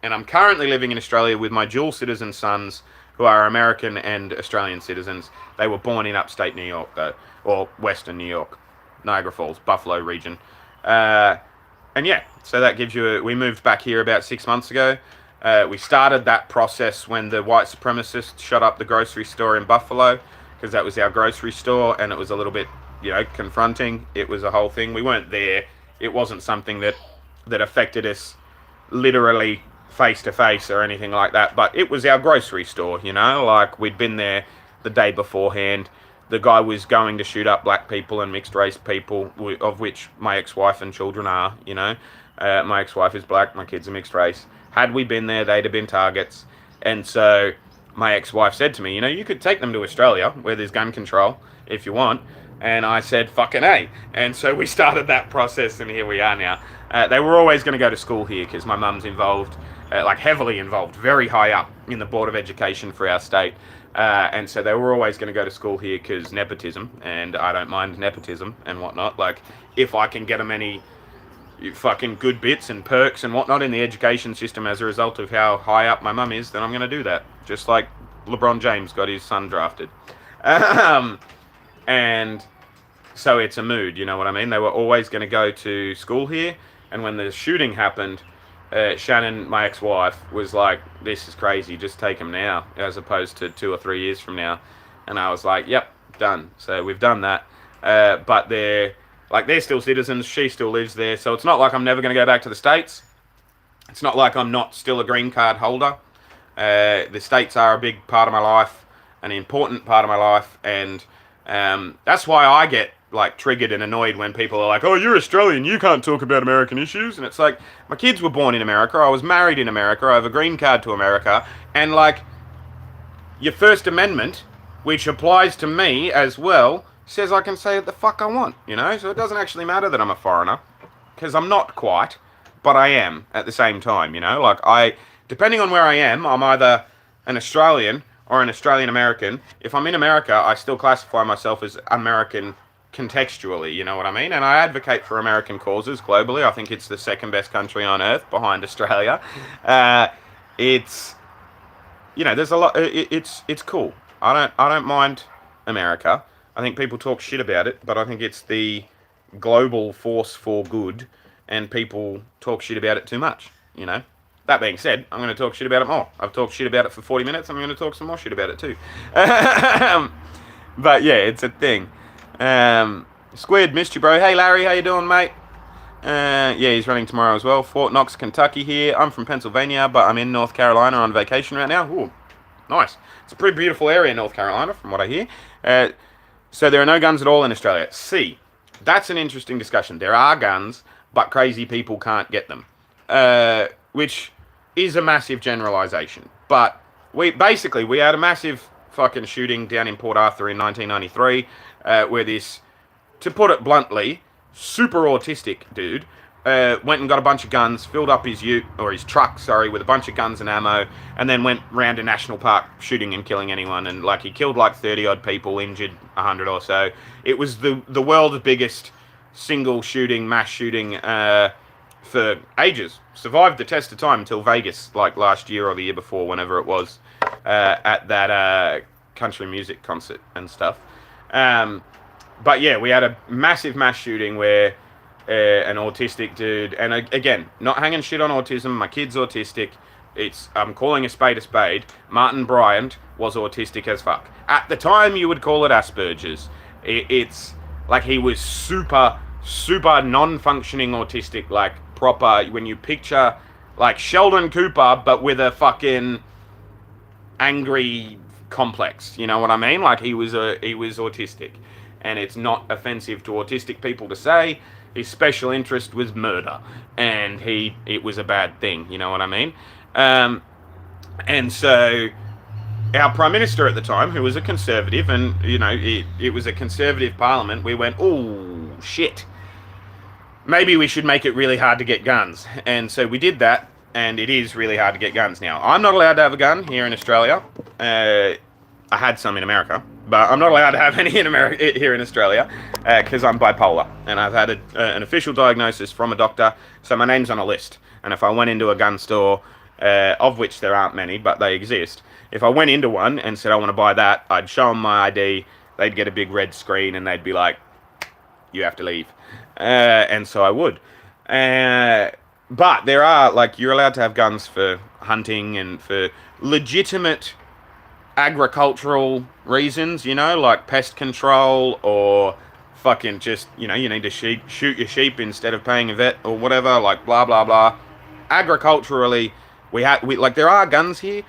and I'm currently living in Australia with my dual citizen sons, who are American and Australian citizens. They were born in upstate New York, though, or Western New York, Niagara Falls, Buffalo region. And yeah, so that gives you we moved back here about 6 months ago. We started that process when the white supremacists shut up the grocery store in Buffalo, because that was our grocery store, and it was a little bit, you know, confronting. It was a whole thing. We weren't there. It wasn't something that affected us literally face to face or anything like that, but it was our grocery store, you know, like we'd been there the day beforehand. The guy was going to shoot up black people and mixed race people, of which my ex-wife and children are, you know. My ex-wife is black, my kids are mixed race. Had we been there, they'd have been targets. And so my ex-wife said to me, you know, you could take them to Australia where there's gun control if you want. And I said, fucking A. And so we started that process, and here we are now. They were always going to go to school here because my mum's involved, like heavily involved, very high up in the Board of Education for our state. And so they were always going to go to school here because nepotism, and I don't mind nepotism and whatnot. Like, if I can get them any fucking good bits and perks and whatnot in the education system as a result of how high up my mum is, then I'm going to do that. Just like LeBron James got his son drafted. And so it's a mood, you know what I mean? They were always going to go to school here, and when the shooting happened, Shannon, my ex-wife, was like, this is crazy, just take him now, as opposed to 2 or 3 years from now. And I was like, yep, done. So we've done that. But they're still citizens, she still lives there, so it's not like I'm never going to go back to the States. It's not like I'm not still a green card holder. The States are a big part of my life, an important part of my life, and that's why I get like triggered and annoyed when people are like, oh, you're Australian, you can't talk about American issues. And it's like, my kids were born in America, I was married in America, I have a green card to America, and like, your First Amendment, which applies to me as well, says I can say what the fuck I want, you know? So it doesn't actually matter that I'm a foreigner, because I'm not quite, but I am at the same time, you know? Like, depending on where I am, I'm either an Australian or an Australian American. If I'm in America, I still classify myself as American contextually, you know what I mean? And I advocate for American causes globally. I think it's the second best country on earth behind Australia. It's, you know, there's a lot. It's cool. I don't mind America. I think people talk shit about it, but I think it's the global force for good, and people talk shit about it too much, you know? That being said, I'm going to talk shit about it more. I've talked shit about it for 40 minutes. I'm going to talk some more shit about it too. But yeah, it's a thing. Squid, missed you, bro. Hey, Larry, how you doing, mate? Yeah, he's running tomorrow as well. Fort Knox, Kentucky here. I'm from Pennsylvania, but I'm in North Carolina on vacation right now. Ooh, nice. It's a pretty beautiful area, North Carolina, from what I hear. So there are no guns at all in Australia. C. That's an interesting discussion. There are guns, but crazy people can't get them. Which is a massive generalisation. But we had a massive fucking shooting down in Port Arthur in 1993, where this, to put it bluntly, super autistic dude went and got a bunch of guns, filled up his his truck, with a bunch of guns and ammo, and then went round a national park shooting and killing anyone. And he killed 30 odd people, injured 100 or so. It was the world's biggest single shooting, mass shooting for ages. Survived the test of time until Vegas, last year or the year before, whenever it was, at that country music concert and stuff. But yeah, we had a massive mass shooting where an autistic dude, and again, not hanging shit on autism, my kid's autistic, I'm calling a spade, Martin Bryant was autistic as fuck. At the time, you would call it Asperger's. It's he was super non-functioning autistic, proper, when you picture, Sheldon Cooper, but with a fucking angry complex, you know what I mean? He was autistic. And it's not offensive to autistic people to say his special interest was murder, and it was a bad thing, you know what I mean? And so our Prime Minister at the time, who was a Conservative, and, it was a Conservative Parliament, we went, oh, shit, maybe we should make it really hard to get guns. And so we did that, and it is really hard to get guns now. I'm not allowed to have a gun here in Australia. I had some in America, but I'm not allowed to have any here in Australia because I'm bipolar, and I've had an official diagnosis from a doctor, so my name's on a list. And if I went into a gun store, of which there aren't many, but they exist, if I went into one and said I want to buy that, I'd show them my ID, they'd get a big red screen, and they'd be like, you have to leave. And so I would. But there are, you're allowed to have guns for hunting and for legitimate agricultural reasons, pest control, or fucking just, you need to shoot your sheep instead of paying a vet or whatever, blah blah blah. Agriculturally, there are guns here.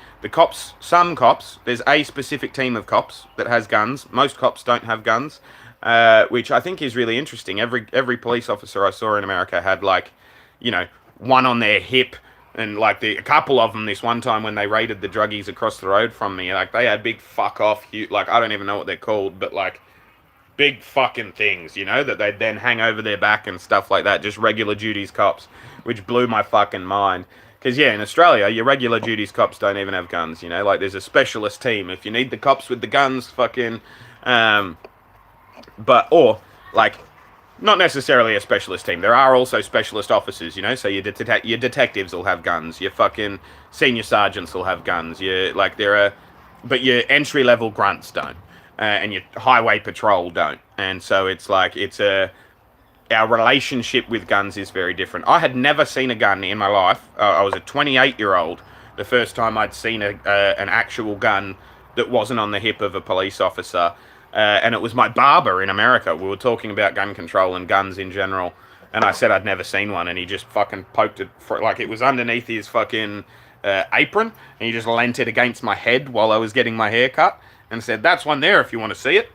Some cops, there's a specific team of cops that has guns. Most cops don't have guns, which I think is really interesting. Every police officer I saw in America had one on their hip. And a couple of them this one time when they raided the druggies across the road from me, they had big fuck off, I don't even know what they're called, but big fucking things, that they'd then hang over their back and stuff like that, just regular duties cops, which blew my fucking mind. Because yeah, in Australia, your regular duties cops don't even have guns, there's a specialist team. If you need the cops with the guns, fucking, not necessarily a specialist team. There are also specialist officers, so your detectives will have guns. Your fucking senior sergeants will have guns. But your entry-level grunts don't. And your highway patrol don't. And so it's our relationship with guns is very different. I had never seen a gun in my life. I was a 28-year-old the first time I'd seen an actual gun that wasn't on the hip of a police officer. And it was my barber in America. We were talking about gun control and guns in general. And I said I'd never seen one. And he just fucking poked it, it was underneath his fucking apron. And he just leant it against my head while I was getting my hair cut. And said, that's one there if you want to see it.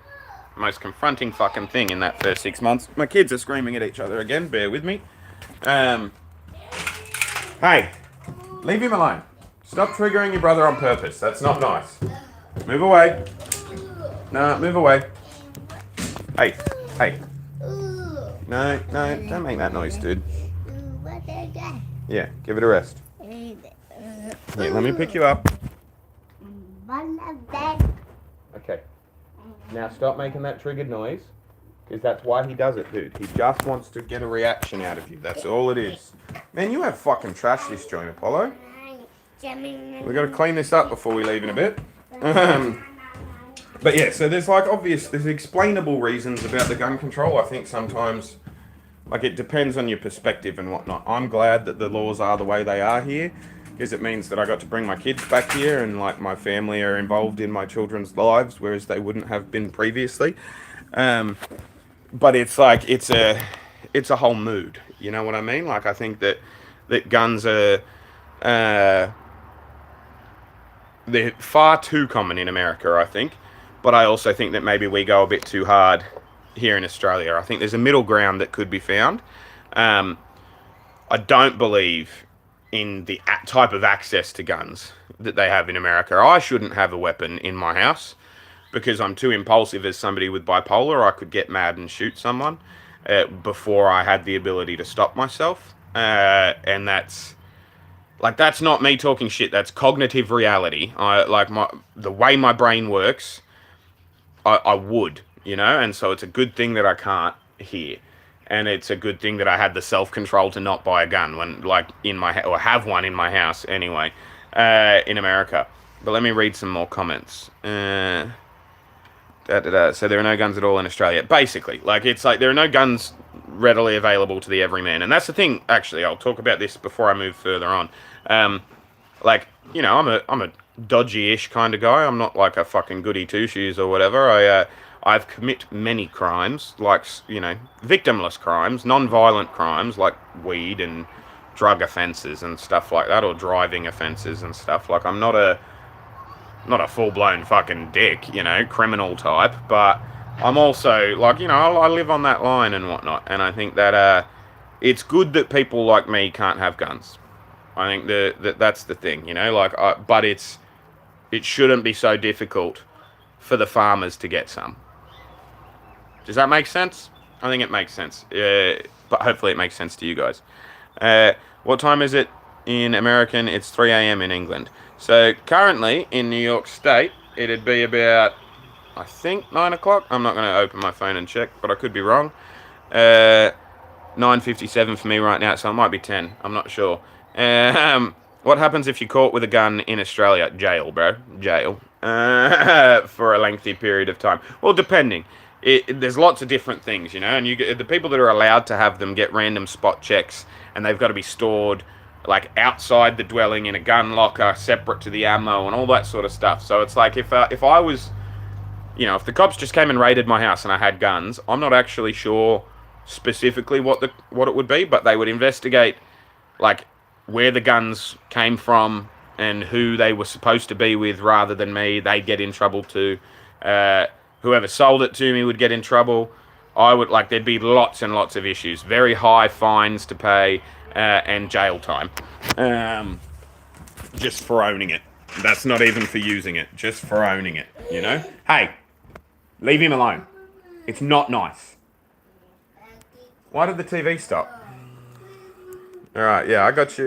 Most confronting fucking thing in that first 6 months. My kids are screaming at each other again. Bear with me. Hey, leave him alone. Stop triggering your brother on purpose. That's not nice. Move away. No, move away. Hey. No, don't make that noise, dude. Yeah, give it a rest. Here, let me pick you up. Okay. Now stop making that triggered noise, because that's why he does it, dude. He just wants to get a reaction out of you. That's all it is. Man, you have fucking trashed this joint, Apollo. We've got to clean this up before we leave in a bit. But yeah, so there's explainable reasons about the gun control. I think sometimes, it depends on your perspective and whatnot. I'm glad that the laws are the way they are here, because it means that I got to bring my kids back here, and my family are involved in my children's lives, whereas they wouldn't have been previously. But it's a whole mood. You know what I mean? Like, I think that guns are they're far too common in America, I think. But I also think that maybe we go a bit too hard here in Australia. I think there's a middle ground that could be found. Um, I don't believe in the type of access to guns that they have in America. I shouldn't have a weapon in my house because I'm too impulsive as somebody with bipolar. I could get mad and shoot someone before I had the ability to stop myself. And that's not me talking shit. That's cognitive reality. The way my brain works. I would, and so it's a good thing that I can't here, and it's a good thing that I had the self control to not buy a gun when, like, or have one in my house anyway, in America. But let me read some more comments. So there are no guns at all in Australia. Basically, like, it's like there are no guns readily available to the everyman, and that's the thing. Actually, I'll talk about this before I move further on. I'm a dodgy-ish kind of guy. I'm not like a fucking goody two-shoes or whatever. I've commit many crimes, like, victimless crimes, non-violent crimes, like weed and drug offences and stuff like that, or driving offences and stuff. Like, I'm not a full-blown fucking dick, criminal type, but I'm also, like, I live on that line and whatnot, and I think that it's good that people like me can't have guns. I think that's the thing, but it shouldn't be so difficult for the farmers to get some. Does that make sense? I think it makes sense. But hopefully it makes sense to you guys. What time is it in American? It's 3 a.m. in England. So currently in New York State, it'd be about, I think, 9 o'clock. I'm not going to open my phone and check, but I could be wrong. 9:57 for me right now, so it might be 10. I'm not sure. What happens if you're caught with a gun in Australia? Jail, bro. Jail. For a lengthy period of time. Well, depending. There's lots of different things, and the people that are allowed to have them get random spot checks, and they've got to be stored, like, outside the dwelling in a gun locker, separate to the ammo, and all that sort of stuff. So it's like, if I was, if the cops just came and raided my house and I had guns, I'm not actually sure specifically what it would be, but they would investigate, like, where the guns came from and who they were supposed to be with rather than me. They'd get in trouble too. Whoever sold it to me would get in trouble. There'd be lots and lots of issues. Very high fines to pay and jail time. Just for owning it. That's not even for using it. Just for owning it, Hey, leave him alone. It's not nice. Why did the TV stop? Alright, yeah, I got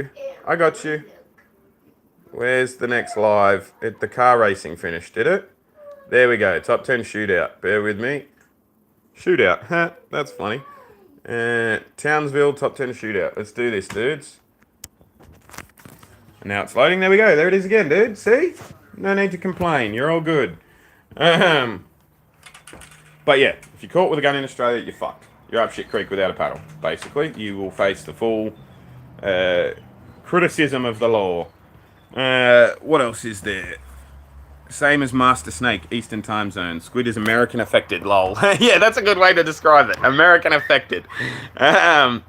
you. Where's the next live? The car racing finished, did it? There we go, top 10 shootout. Bear with me. Shootout, huh? That's funny. Townsville, top 10 shootout. Let's do this, dudes. And now it's loading. There we go. There it is again, dude. See? No need to complain. You're all good. But yeah, if you're caught with a gun in Australia, you're fucked. You're up shit creek without a paddle, basically. You will face the full criticism of the law. What else is there? Same as Master Snake, Eastern Time Zone. Squid is American affected, lol. Yeah, that's a good way to describe it. American affected. I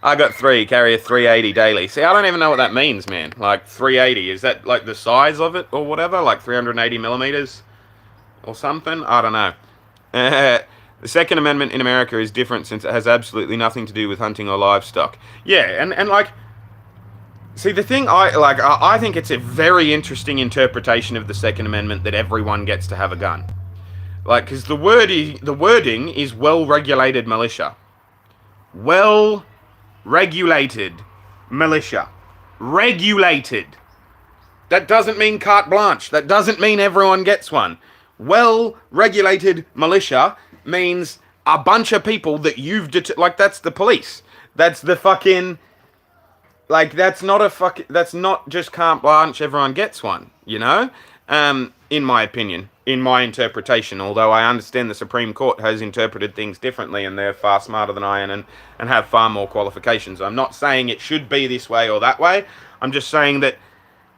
got 3, carry a 380 daily. See, I don't even know what that means, man. Like, 380, is that like the size of it or whatever? Like 380 millimeters or something? I don't know. The Second Amendment in America is different since it has absolutely nothing to do with hunting or livestock. Yeah, and like, see, the thing I think it's a very interesting interpretation of the Second Amendment that everyone gets to have a gun. Like, because the wording is well-regulated militia. Well-regulated militia. Regulated. That doesn't mean carte blanche. That doesn't mean everyone gets one. Well-regulated militia means a bunch of people that you've like, that's the police. That's the fucking, like, that's not just carte blanche, everyone gets one, in my opinion, in my interpretation, although I understand the Supreme Court has interpreted things differently and they're far smarter than I am and have far more qualifications. I'm not saying it should be this way or that way. I'm just saying that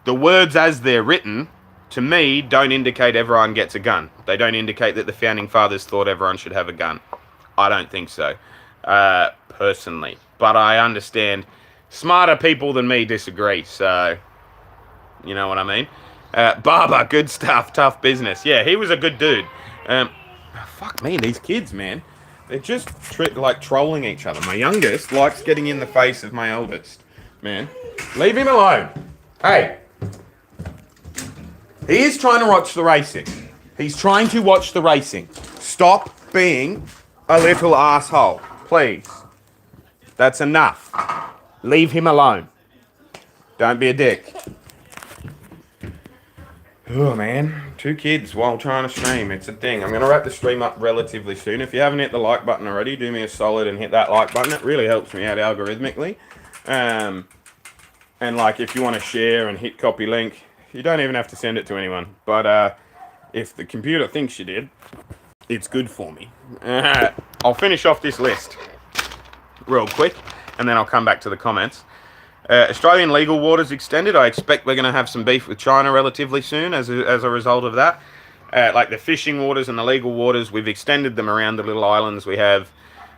the words as they're written, to me, don't indicate everyone gets a gun. They don't indicate that the Founding Fathers thought everyone should have a gun. I don't think so, personally. but I understand smarter people than me disagree, so you know what I mean. Barber, good stuff, tough business. Yeah, he was a good dude. Fuck me, these kids, man. They're just like trolling each other. My youngest likes getting in the face of my eldest. Man, leave him alone. Hey. He is trying to watch the racing. He's trying to watch the racing. Stop being a little asshole, please. That's enough. Leave him alone. Don't be a dick. Oh, man. 2 kids while trying to stream. It's a thing. I'm going to wrap the stream up relatively soon. If you haven't hit the like button already, do me a solid and hit that like button. It really helps me out algorithmically. And, like, if you want to share and hit copy link, you don't even have to send it to anyone. But if the computer thinks you did, it's good for me. I'll finish off this list real quick, and then I'll come back to the comments. Australian legal waters extended. I expect we're going to have some beef with China relatively soon as a result of that. Like the fishing waters and the legal waters, we've extended them around the little islands we have,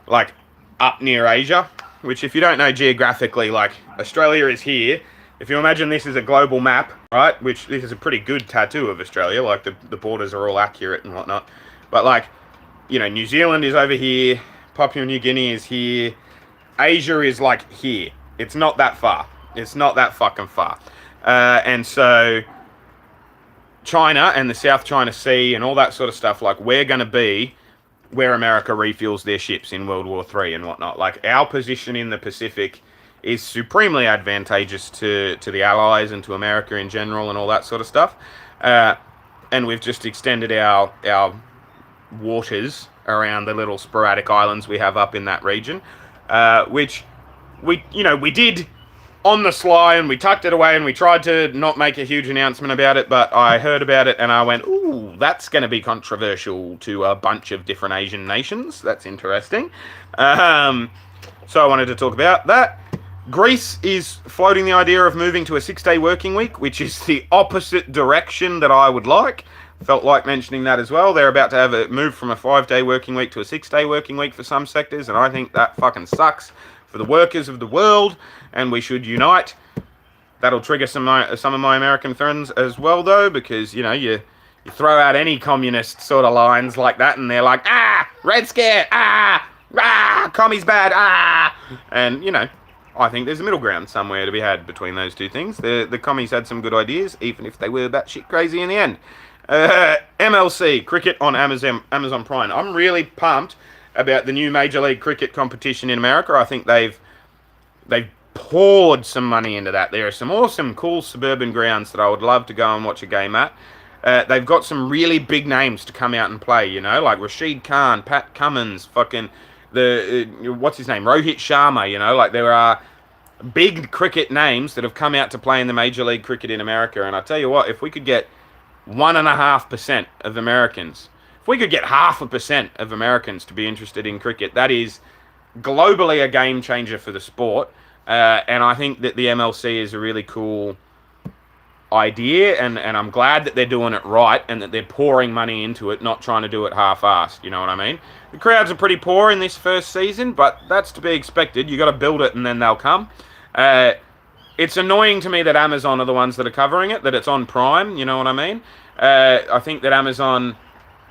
like, up near Asia, which, if you don't know geographically, like, Australia is here. If you imagine this is a global map, right, which this is a pretty good tattoo of Australia, like the borders are all accurate and whatnot. But, like, you know, New Zealand is over here, Papua New Guinea is here, Asia is, like, here. It's not that far. It's not that fucking far. And so China and the South China Sea and all that sort of stuff, like, we're going to be where America refuels their ships in World War III and whatnot. Like, our position in the Pacific is supremely advantageous to the Allies and to America in general and all that sort of stuff. And we've just extended our waters around the little sporadic islands we have up in that region, which we did on the sly, and we tucked it away, and we tried to not make a huge announcement about it, but I heard about it and I went, ooh, that's going to be controversial to a bunch of different Asian nations. That's interesting. So I wanted to talk about that. Greece is floating the idea of moving to a 6-day working week, which is the opposite direction that I would like. Felt like mentioning that as well. They're about to have it move from a 5-day working week to a 6-day working week for some sectors, and I think that fucking sucks for the workers of the world, and we should unite. That'll trigger some of my American friends as well, though, because, you know, you throw out any communist sort of lines like that, and they're like, Red Scare, commies bad, and, you know, I think there's a middle ground somewhere to be had between those two things. The commies had some good ideas, even if they were batshit crazy in the end. MLC, cricket on Amazon Prime. I'm really pumped about the new Major League Cricket competition in America. I think they've poured some money into that. There are some awesome, cool suburban grounds that I would love to go and watch a game at. They've got some really big names to come out and play, you know, like Rashid Khan, Pat Cummins, fucking what's his name, Rohit Sharma, you know, like there are big cricket names that have come out to play in the Major League Cricket in America. And I tell you what, if we could get 1.5% of Americans, if we could get 0.5% of Americans to be interested in cricket, that is globally a game changer for the sport. And I think that the MLC is a really cool idea, and I'm glad that they're doing it right and that they're pouring money into it, not trying to do it half-assed, you know what I mean? The crowds are pretty poor in this first season, but that's to be expected. You got to build it and then they'll come. It's annoying to me that Amazon are the ones that are covering it, that it's on Prime, you know what I mean? I think that Amazon,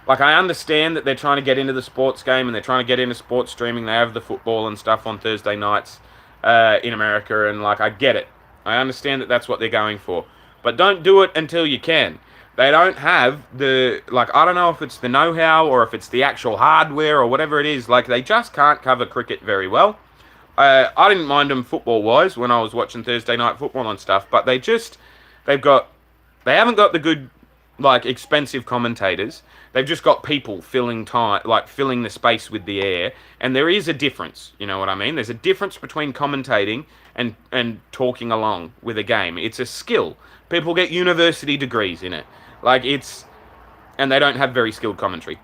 like, I understand that they're trying to get into the sports game and they're trying to get into sports streaming. They have the football and stuff on Thursday nights in America, and, like, I get it. I understand that that's what they're going for. But don't do it until you can. They don't have the, like, I don't know if it's the know-how or if it's the actual hardware or whatever it is. Like, they just can't cover cricket very well. I didn't mind them football-wise when I was watching Thursday night football and stuff, but they haven't got the good, like, expensive commentators. They've just got people filling the space with the air, and there is a difference, you know what I mean? There's a difference between commentating and talking along with a game. It's a skill. People get university degrees in it. Like, and they don't have very skilled commentary.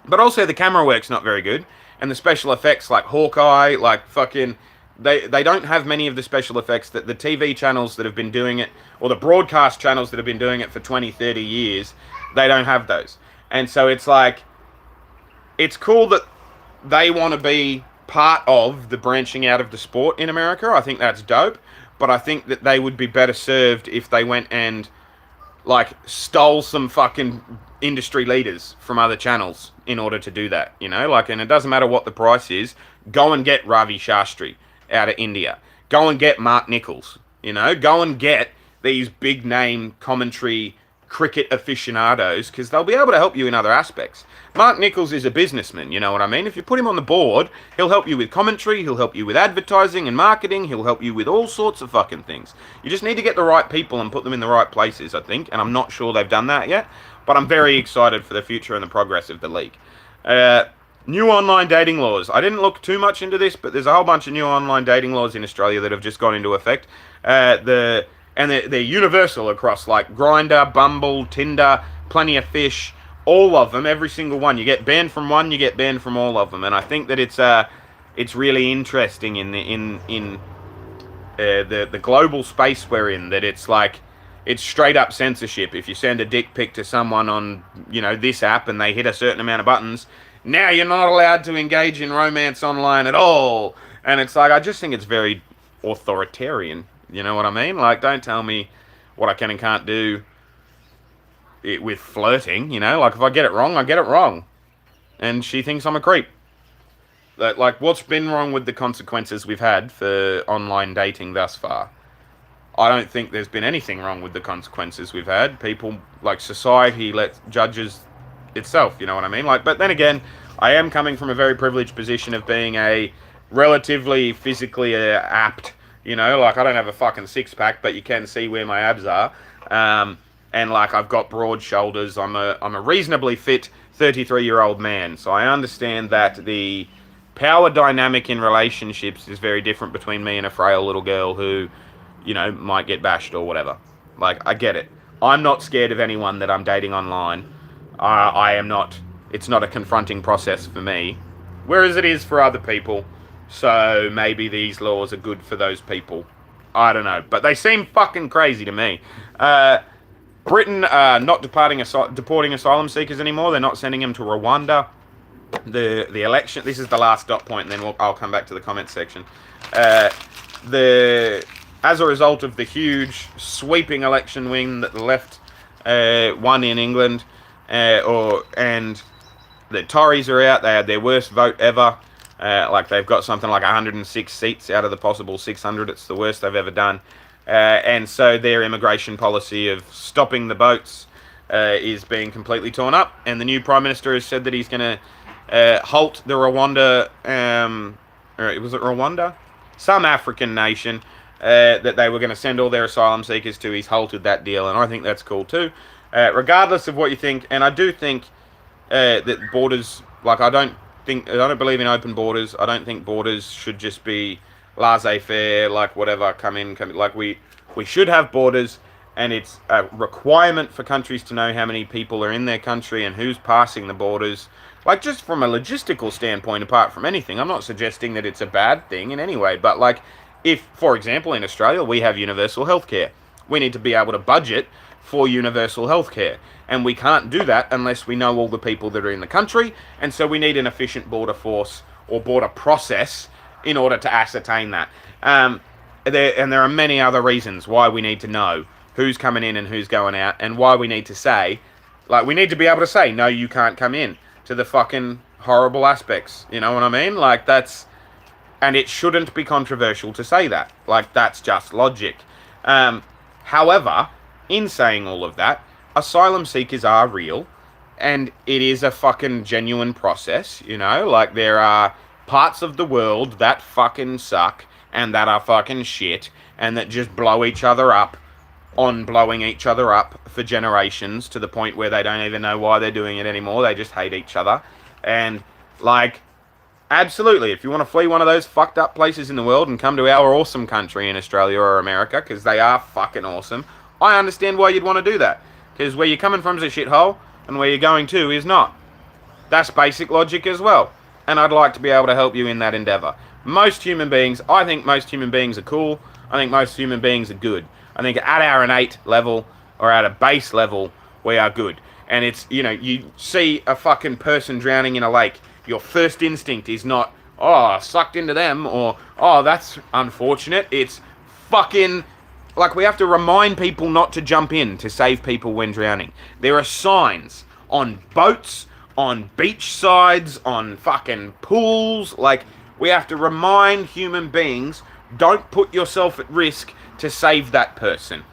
But also the camera work's not very good, and the special effects, like Hawkeye, like fucking, they don't have many of the special effects that the TV channels that have been doing it, or the broadcast channels that have been doing it for 20, 30 years, they don't have those. And so it's like, it's cool that they want to be part of the branching out of the sport in America. I think that's dope, but I think that they would be better served if they went and like stole some fucking industry leaders from other channels in order to do that, you know? Like, and it doesn't matter what the price is. Go and get Ravi Shastri out of India. Go and get Mark Nichols, you know? Go and get these big name commentary cricket aficionados, because they'll be able to help you in other aspects. Mark Nichols is a businessman, you know what I mean? If you put him on the board, he'll help you with commentary, he'll help you with advertising and marketing, he'll help you with all sorts of fucking things. You just need to get the right people and put them in the right places, I think, and I'm not sure they've done that yet, but I'm very excited for the future and the progress of the league. New online dating laws. I didn't look too much into this, but there's a whole bunch of new online dating laws in Australia that have just gone into effect. They're universal across like Grindr, Bumble, Tinder, Plenty of Fish, all of them, every single one. You get banned from one, you get banned from all of them, and I think that it's really interesting in the global space we're in, that it's like it's straight up censorship. If you send a dick pic to someone on, you know, this app and they hit a certain amount of buttons, now you're not allowed to engage in romance online at all. And it's like, I just think it's very authoritarian. You know what I mean? Like, don't tell me what I can and can't do with flirting, you know? Like, if I get it wrong, I get it wrong. And she thinks I'm a creep. Like, what's been wrong with the consequences we've had for online dating thus far? I don't think there's been anything wrong with the consequences we've had. People, like, society judges itself, you know what I mean? Like, but then again, I am coming from a very privileged position of being a relatively physically apt, you know, like I don't have a fucking six-pack, but you can see where my abs are. And like I've got broad shoulders. I'm a reasonably fit 33-year-old man. So I understand that the power dynamic in relationships is very different between me and a frail little girl who, you know, might get bashed or whatever. Like, I get it. I'm not scared of anyone that I'm dating online. I am not. It's not a confronting process for me, whereas it is for other people. So maybe these laws are good for those people. I don't know, but they seem fucking crazy to me. Britain not deporting asylum seekers anymore. They're not sending them to Rwanda. The election. This is the last dot point, and then I'll come back to the comments section. As a result of the huge sweeping election win that the left won in England, and the Tories are out. They had their worst vote ever. Like they've got something like 106 seats out of the possible 600. It's the worst they've ever done. And so their immigration policy of stopping the boats is being completely torn up. And the new Prime Minister has said that he's going to halt the Rwanda, was it Rwanda? Some African nation that they were going to send all their asylum seekers to. He's halted that deal, and I think that's cool too. Regardless of what you think, and I do think that borders, like I don't believe in open borders. I don't think borders should just be laissez-faire, like whatever, come in. Like we should have borders, and it's a requirement for countries to know how many people are in their country and who's passing the borders. Like, just from a logistical standpoint, apart from anything, I'm not suggesting that it's a bad thing in any way, but like, if, for example, in Australia, we have universal healthcare, we need to be able to budget for universal healthcare. And we can't do that unless we know all the people that are in the country. And so we need an efficient border force or border process in order to ascertain that. There are many other reasons why we need to know who's coming in and who's going out, and why we need to say, like, we need to be able to say, no, you can't come in, to the fucking horrible aspects. You know what I mean? Like, that's... And it shouldn't be controversial to say that. Like, that's just logic. However, in saying all of that, asylum seekers are real, and it is a fucking genuine process, you know? Like, there are parts of the world that fucking suck, and that are fucking shit, and that just blow each other up on blowing each other up for generations, to the point where they don't even know why they're doing it anymore. They just hate each other. And, like, absolutely, if you want to flee one of those fucked up places in the world and come to our awesome country in Australia or America, because they are fucking awesome, I understand why you'd want to do that. Because where you're coming from is a shithole, and where you're going to is not. That's basic logic as well. And I'd like to be able to help you in that endeavour. Most human beings, I think most human beings are cool. I think most human beings are good. I think at our innate level, or at a base level, we are good. And it's, you know, you see a fucking person drowning in a lake, your first instinct is not, oh, sucked into them, or, oh, that's unfortunate. It's fucking, like, we have to remind people not to jump in to save people when drowning. There are signs on boats, on beach sides, on fucking pools. Like, we have to remind human beings, don't put yourself at risk to save that person.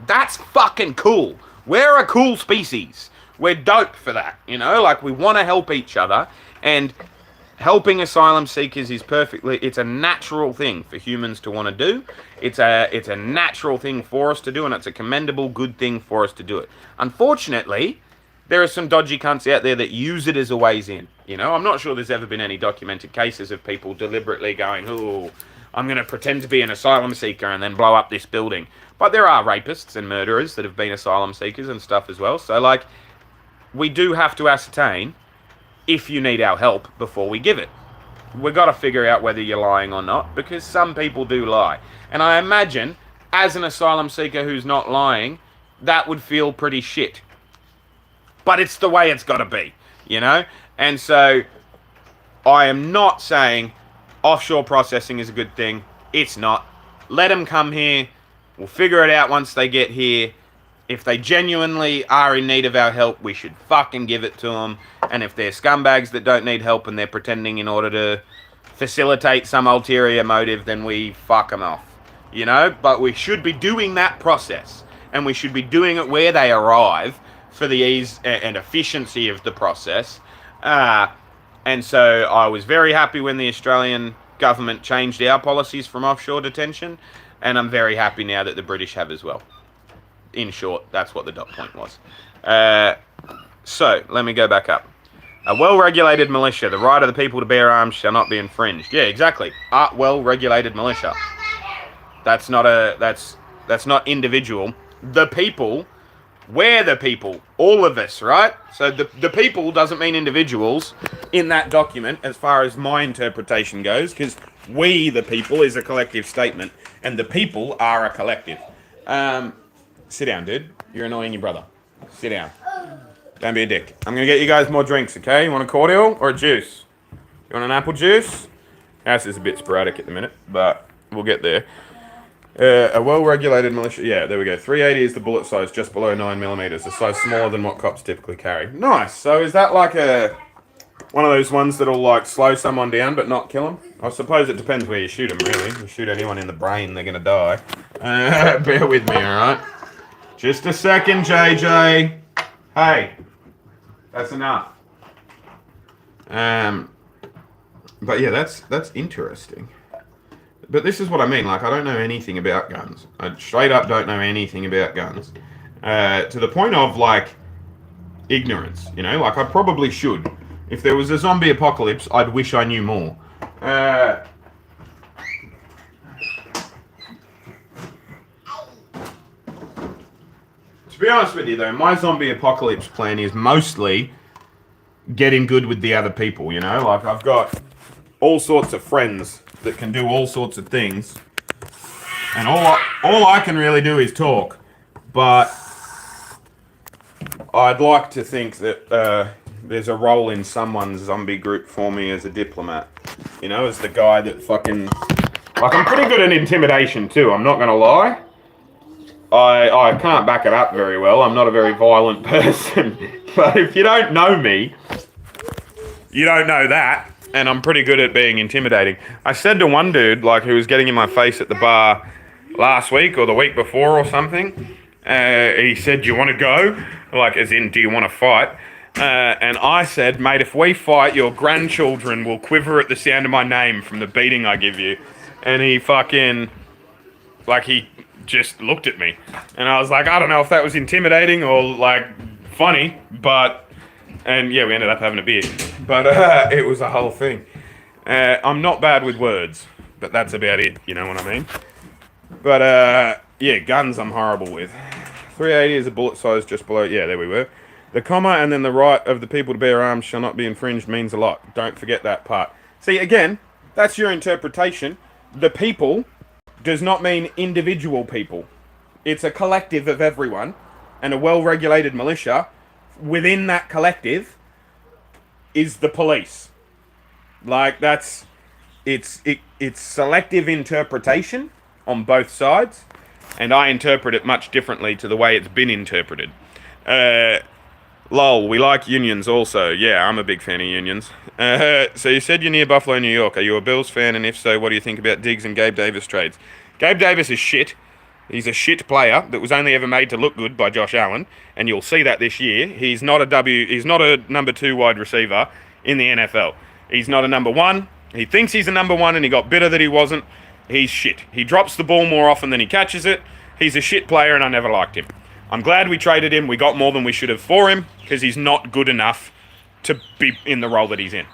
That's fucking cool. We're a cool species. We're dope for that, you know? Like, we want to help each other, and helping asylum seekers is it's a natural thing for humans to want to do. It's a natural thing for us to do, and it's a commendable, good thing for us to do it. Unfortunately, there are some dodgy cunts out there that use it as a ways in. You know, I'm not sure there's ever been any documented cases of people deliberately going, oh, I'm going to pretend to be an asylum seeker and then blow up this building. But there are rapists and murderers that have been asylum seekers and stuff as well. So, like, we do have to ascertain if you need our help before we give it. We've got to figure out whether you're lying or not, because some people do lie. And I imagine, as an asylum seeker who's not lying, that would feel pretty shit. But it's the way it's got to be, you know? And so, I am not saying offshore processing is a good thing. It's not. Let them come here. We'll figure it out once they get here. If they genuinely are in need of our help, we should fucking give it to them. And if they're scumbags that don't need help and they're pretending in order to facilitate some ulterior motive, then we fuck them off. You know? But we should be doing that process. And we should be doing it where they arrive for the ease and efficiency of the process. And so I was very happy when the Australian government changed our policies from offshore detention. And I'm very happy now that the British have as well. In short, that's what the dot point was. So, let me go back up. A well-regulated militia. The right of the people to bear arms shall not be infringed. Yeah, exactly. A well-regulated militia. That's not that's not individual. The people, we're the people. All of us, right? So the people doesn't mean individuals in that document as far as my interpretation goes, because we, the people, is a collective statement, and the people are a collective. Sit down, dude. You're annoying your brother. Sit down. Don't be a dick. I'm going to get you guys more drinks, okay? You want a cordial or a juice? You want an apple juice? This is a bit sporadic at the minute, but we'll get there. A well-regulated militia... Yeah, there we go. 380 is the bullet size, just below 9mm. A size smaller than what cops typically carry. Nice. So is that like one of those ones that'll, like, slow someone down but not kill them? I suppose it depends where you shoot them, really. If you shoot anyone in the brain, they're going to die. Bear with me, alright? Just a second, JJ. Hey. That's enough. But yeah, that's interesting. But this is what I mean. Like, I don't know anything about guns. I straight up don't know anything about guns. To the point of, like, ignorance, you know? Like, I probably should. If there was a zombie apocalypse, I'd wish I knew more. To be honest with you, though, my zombie apocalypse plan is mostly getting good with the other people, you know? Like, I've got all sorts of friends that can do all sorts of things, and all I can really do is talk, but I'd like to think that there's a role in someone's zombie group for me as a diplomat, you know, as the guy that fucking... Like, I'm pretty good at intimidation, too, I'm not gonna lie. I can't back it up very well. I'm not a very violent person. But if you don't know me, you don't know that. And I'm pretty good at being intimidating. I said to one dude, like, who was getting in my face at the bar last week or the week before or something, he said, do you want to go? Like, as in, do you want to fight? And I said, mate, if we fight, your grandchildren will quiver at the sound of my name from the beating I give you. And he fucking... Like, he just looked at me. And I was like, I don't know if that was intimidating or, like, funny, but... And, yeah, we ended up having a beer. But it was a whole thing. I'm not bad with words, but that's about it, you know what I mean? But, yeah, guns I'm horrible with. 380 is a bullet size just below... Yeah, there we were. The comma and then the right of the people to bear arms shall not be infringed means a lot. Don't forget that part. See, again, that's your interpretation. The people does not mean individual people. It's a collective of everyone, and a well-regulated militia within that collective is the police. Like, that's it's selective interpretation on both sides, and I interpret it much differently to the way it's been interpreted. Lol, we like unions also. Yeah, I'm a big fan of unions. So you said you're near Buffalo, New York. Are you a Bills fan? And if so, what do you think about Diggs and Gabe Davis trades? Gabe Davis is shit. He's a shit player that was only ever made to look good by Josh Allen, and you'll see that this year. He's not a number 2 wide receiver in the NFL. He's not a number 1. He thinks he's a number 1, and he got bitter that he wasn't. He's shit. He drops the ball more often than he catches it. He's a shit player, and I never liked him. I'm glad we traded him. We got more than we should have for him, because he's not good enough to be in the role that he's in.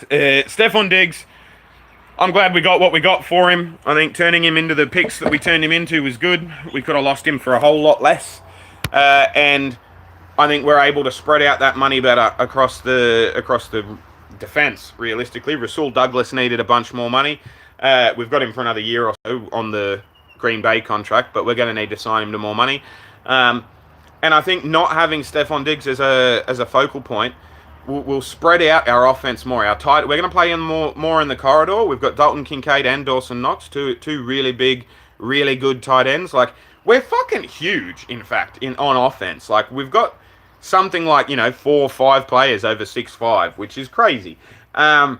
Stephon Diggs, I'm glad we got what we got for him. I think turning him into the picks that we turned him into was good. We could have lost him for a whole lot less. And I think we're able to spread out that money better across the defense, realistically. Rasul Douglas needed a bunch more money. We've got him for another year or so on the Green Bay contract, but we're going to need to sign him to more money. And I think not having Stephon Diggs as a focal point will spread out our offense more. We're going to play in more in the corridor. We've got Dalton Kincaid and Dawson Knox, two really big, really good tight ends. Like, we're fucking huge, in fact, on offense. Like, we've got something like, 4 or 5 players over 6'5", which is crazy. But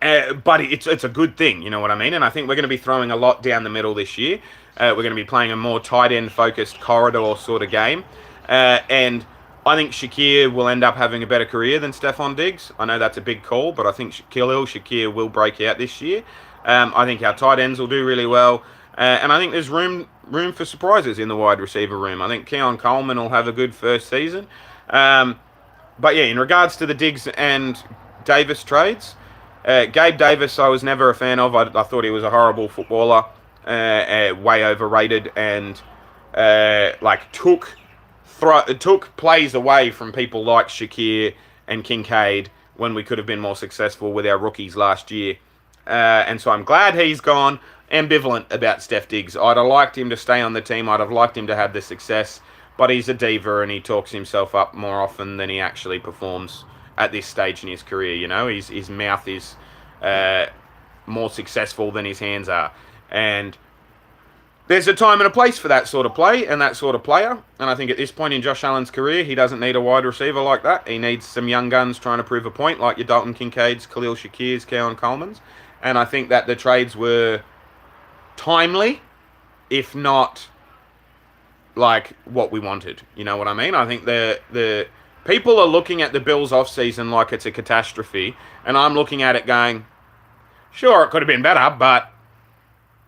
it's a good thing, you know what I mean? And I think we're going to be throwing a lot down the middle this year. We're going to be playing a more tight end focused corridor sort of game. And I think Shakir will end up having a better career than Stephon Diggs. I know that's a big call, but I think Shakir will break out this year. I think our tight ends will do really well. And I think there's room for surprises in the wide receiver room. I think Keon Coleman will have a good first season. But yeah, in regards to the Diggs and Davis trades, Gabe Davis I was never a fan of. I thought he was a horrible footballer, way overrated, and took plays away from people like Shakir and Kincaid when we could have been more successful with our rookies last year. And so I'm glad he's gone. Ambivalent about Steph Diggs. I'd have liked him to stay on the team. I'd have liked him to have the success. But he's a diva and he talks himself up more often than he actually performs at this stage in his career. His mouth is more successful than his hands are. And there's a time and a place for that sort of play and that sort of player. And I think at this point in Josh Allen's career, he doesn't need a wide receiver like that. He needs some young guns trying to prove a point, like your Dalton Kincaids, Khalil Shakirs, Keon Colemans. And I think that the trades were timely, if not like what we wanted. You know what I mean? I think the people are looking at the Bills offseason like it's a catastrophe. And I'm looking at it going, sure, it could have been better, but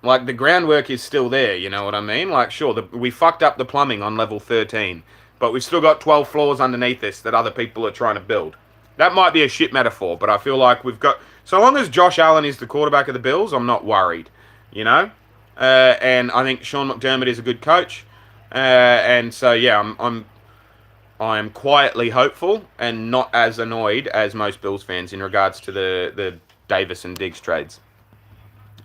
like, the groundwork is still there, you know what I mean? Like, sure, we fucked up the plumbing on level 13, but we've still got 12 floors underneath us that other people are trying to build. That might be a shit metaphor, but I feel like we've got... So long as Josh Allen is the quarterback of the Bills, I'm not worried, you know? And I think Sean McDermott is a good coach. And so, yeah, I'm quietly hopeful and not as annoyed as most Bills fans in regards to the Davis and Diggs trades.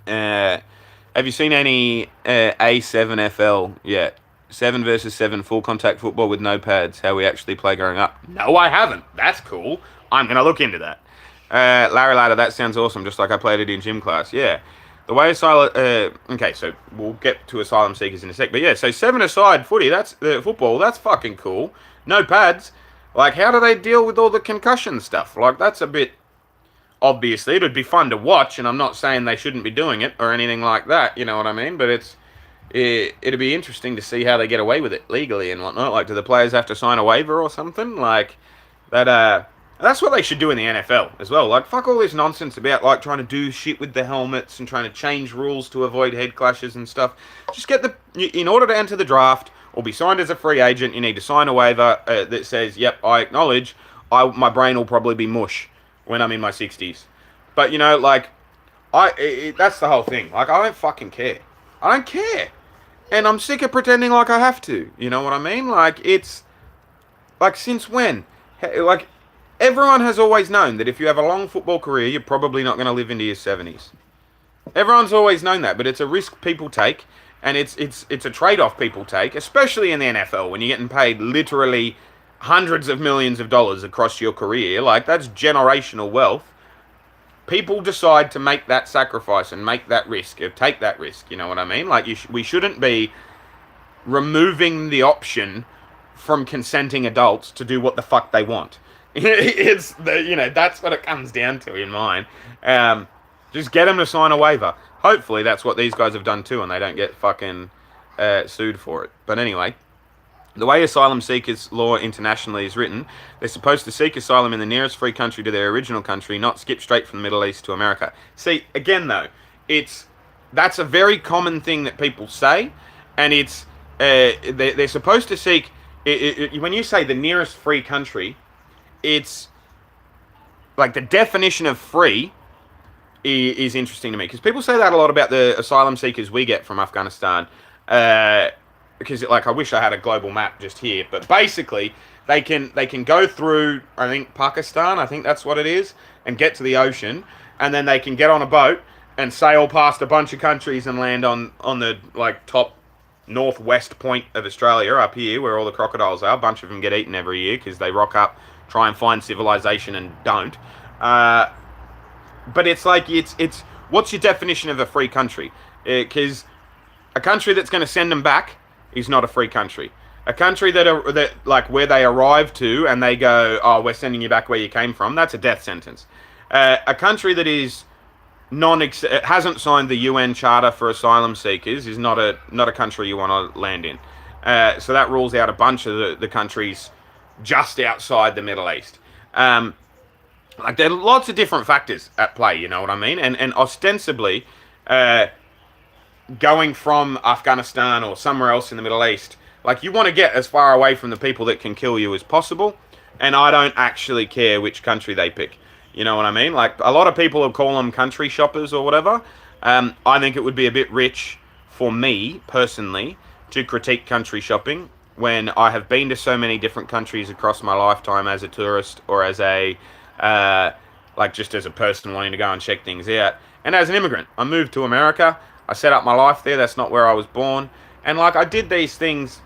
Have you seen any A7FL yet? 7 versus 7 full contact football with no pads, how we actually play growing up? No, I haven't. That's cool. I'm going to look into that. Larry Ladder, that sounds awesome, just like I played it in gym class. Yeah. The way Asylum... okay, so we'll get to Asylum Seekers in a sec. But yeah, so 7-a-side footy, that's football, that's fucking cool. No pads. Like, how do they deal with all the concussion stuff? Like, that's a bit... Obviously, it would be fun to watch, and I'm not saying they shouldn't be doing it or anything like that, you know what I mean? But it'd be interesting to see how they get away with it legally and whatnot. Like, do the players have to sign a waiver or something? Like, that's what they should do in the NFL as well. Like, fuck all this nonsense about, like, trying to do shit with the helmets and trying to change rules to avoid head clashes and stuff. Just in order to enter the draft or be signed as a free agent, you need to sign a waiver that says, yep, I acknowledge my brain will probably be mush when I'm in my 60s. But, you know, like, that's the whole thing. Like, I don't fucking care. I don't care. And I'm sick of pretending like I have to. You know what I mean? Like, it's... Like, since when? Like, everyone has always known that if you have a long football career, you're probably not going to live into your 70s. Everyone's always known that, but it's a risk people take, and it's a trade-off people take, especially in the NFL, when you're getting paid literally hundreds of millions of dollars across your career. Like, that's generational wealth. people decide to make that sacrifice and make that risk, or take that risk. You know what I mean? Like, we shouldn't be removing the option from consenting adults to do what the fuck they want. It's that's what it comes down to in mine. Just get them to sign a waiver. Hopefully that's what these guys have done too, and they don't get fucking sued for it. But anyway, the way asylum seekers law internationally is written, they're supposed to seek asylum in the nearest free country to their original country, not skip straight from the Middle East to America. See, again though, that's a very common thing that people say, and they're supposed to seek. When you say the nearest free country, it's like the definition of free is interesting to me, because people say that a lot about the asylum seekers we get from Afghanistan. Because I wish I had a global map just here, but basically they can go through, I think, Pakistan, I think that's what it is, and get to the ocean, and then they can get on a boat and sail past a bunch of countries and land on the top northwest point of Australia, up here where all the crocodiles are. A bunch of them get eaten every year because they rock up, try and find civilization, and don't. But it's what's your definition of a free country? Because a country that's going to send them back is not a free country. A country that where they arrive to and they go, oh, we're sending you back where you came from, that's a death sentence. A country that is hasn't signed the UN Charter for Asylum Seekers is not a country you want to land in. So that rules out a bunch of the countries just outside the Middle East. There are lots of different factors at play, you know what I mean? And ostensibly, going from Afghanistan or somewhere else in the Middle East, you want to get as far away from the people that can kill you as possible, and I don't actually care which country they pick. You know what I mean? A lot of people will call them country shoppers or whatever. I think it would be a bit rich for me, personally, to critique country shopping when I have been to so many different countries across my lifetime as a tourist or as a just as a person wanting to go and check things out. And as an immigrant, I moved to America. I set up my life there. That's not where I was born. And I did these things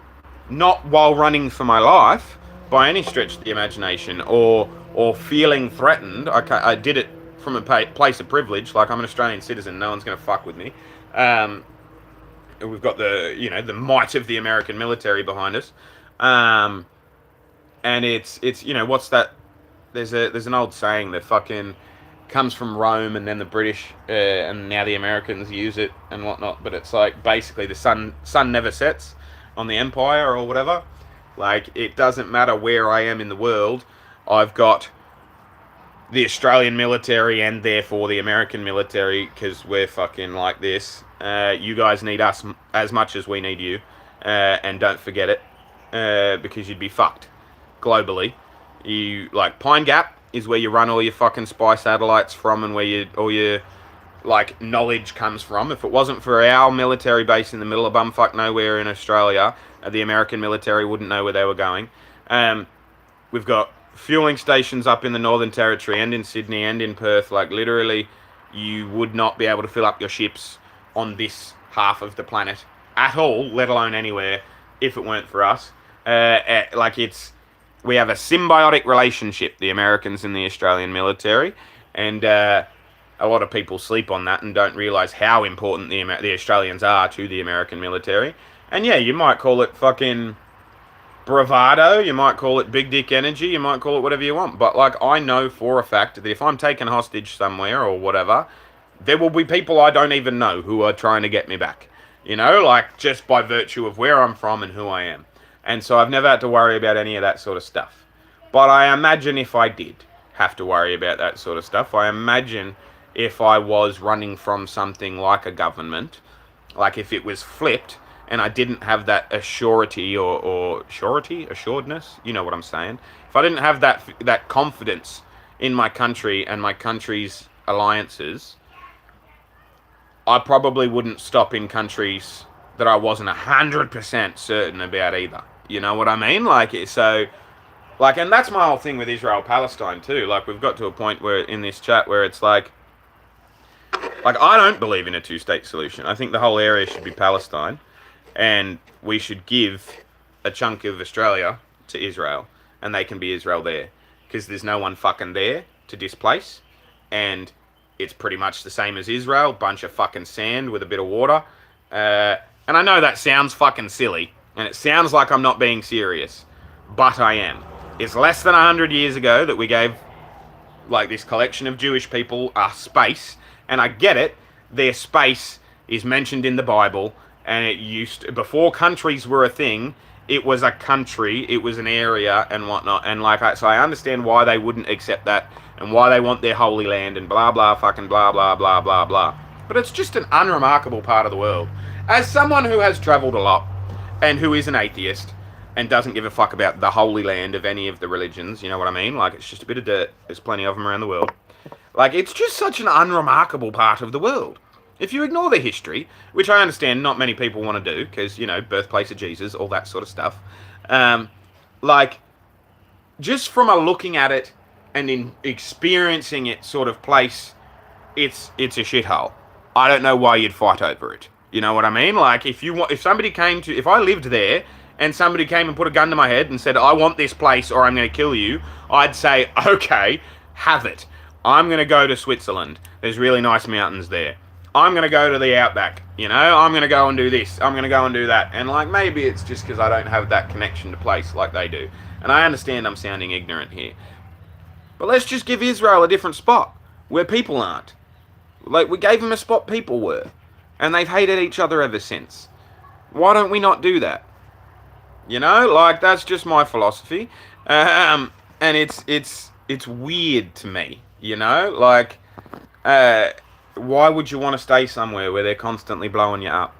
not while running for my life by any stretch of the imagination or feeling threatened. I did it from a place of privilege. I'm an Australian citizen. No one's going to fuck with me. We've got the might of the American military behind us. And it's what's that? There's an old saying that fucking comes from Rome, and then the British and now the Americans use it and whatnot. But it's basically the sun never sets on the empire or whatever. It doesn't matter where I am in the world, I've got the Australian military and therefore the American military, because we're fucking like this. You guys need us as much as we need you, and don't forget it, because you'd be fucked globally. Pine Gap is where you run all your fucking spy satellites from, and where all your knowledge comes from. If it wasn't for our military base in the middle of bumfuck nowhere in Australia, the American military wouldn't know where they were going. We've got fueling stations up in the Northern Territory and in Sydney and in Perth. Literally, you would not be able to fill up your ships on this half of the planet at all, let alone anywhere, if it weren't for us. We have a symbiotic relationship, the Americans and the Australian military, and a lot of people sleep on that and don't realise how important the Australians are to the American military. And yeah, you might call it fucking bravado, you might call it big dick energy, you might call it whatever you want, but I know for a fact that if I'm taken hostage somewhere or whatever, there will be people I don't even know who are trying to get me back. Just by virtue of where I'm from and who I am. And so I've never had to worry about any of that sort of stuff. But I imagine if I did have to worry about that sort of stuff, I imagine if I was running from something like a government, if it was flipped and I didn't have that assuredness, you know what I'm saying? If I didn't have that confidence in my country and my country's alliances, I probably wouldn't stop in countries that I wasn't 100% certain about either. You know what I mean? And that's my whole thing with Israel-Palestine too. We've got to a point where in this chat where it's I don't believe in a two-state solution. I think the whole area should be Palestine, and we should give a chunk of Australia to Israel, and they can be Israel there, because there's no one fucking there to displace, and it's pretty much the same as Israel, bunch of fucking sand with a bit of water. And I know that sounds fucking silly, and it sounds like I'm not being serious, but I am. It's less than 100 years ago that we gave, like, this collection of Jewish people a space, and I get it, their space is mentioned in the Bible, and it used to, before countries were a thing, it was a country, it was an area and whatnot, and so I understand why they wouldn't accept that, and why they want their holy land, and blah blah fucking blah blah blah blah blah. But it's just an unremarkable part of the world. As someone who has travelled a lot, and who is an atheist, and doesn't give a fuck about the holy land of any of the religions, you know what I mean? Like, it's just a bit of dirt, there's plenty of them around the world. Like, it's just such an unremarkable part of the world. If you ignore the history, which I understand not many people want to do, because, you know, birthplace of Jesus, all that sort of stuff. Like, just from a looking at it and in experiencing it sort of place, it's a shithole. I don't know why you'd fight over it. You know what I mean? Like, if I lived there and somebody came and put a gun to my head and said, I want this place or I'm going to kill you, I'd say, okay, have it. I'm going to go to Switzerland. There's really nice mountains there. I'm going to go to the outback, you know? I'm going to go and do this. I'm going to go and do that. And, like, maybe it's just because I don't have that connection to place like they do. And I understand I'm sounding ignorant here. But let's just give Israel a different spot where people aren't. Like, we gave them a spot people were. And they've hated each other ever since. Why don't we not do that? You know? Like, that's just my philosophy. And it's weird to me, you know? Like, why would you want to stay somewhere where they're constantly blowing you up?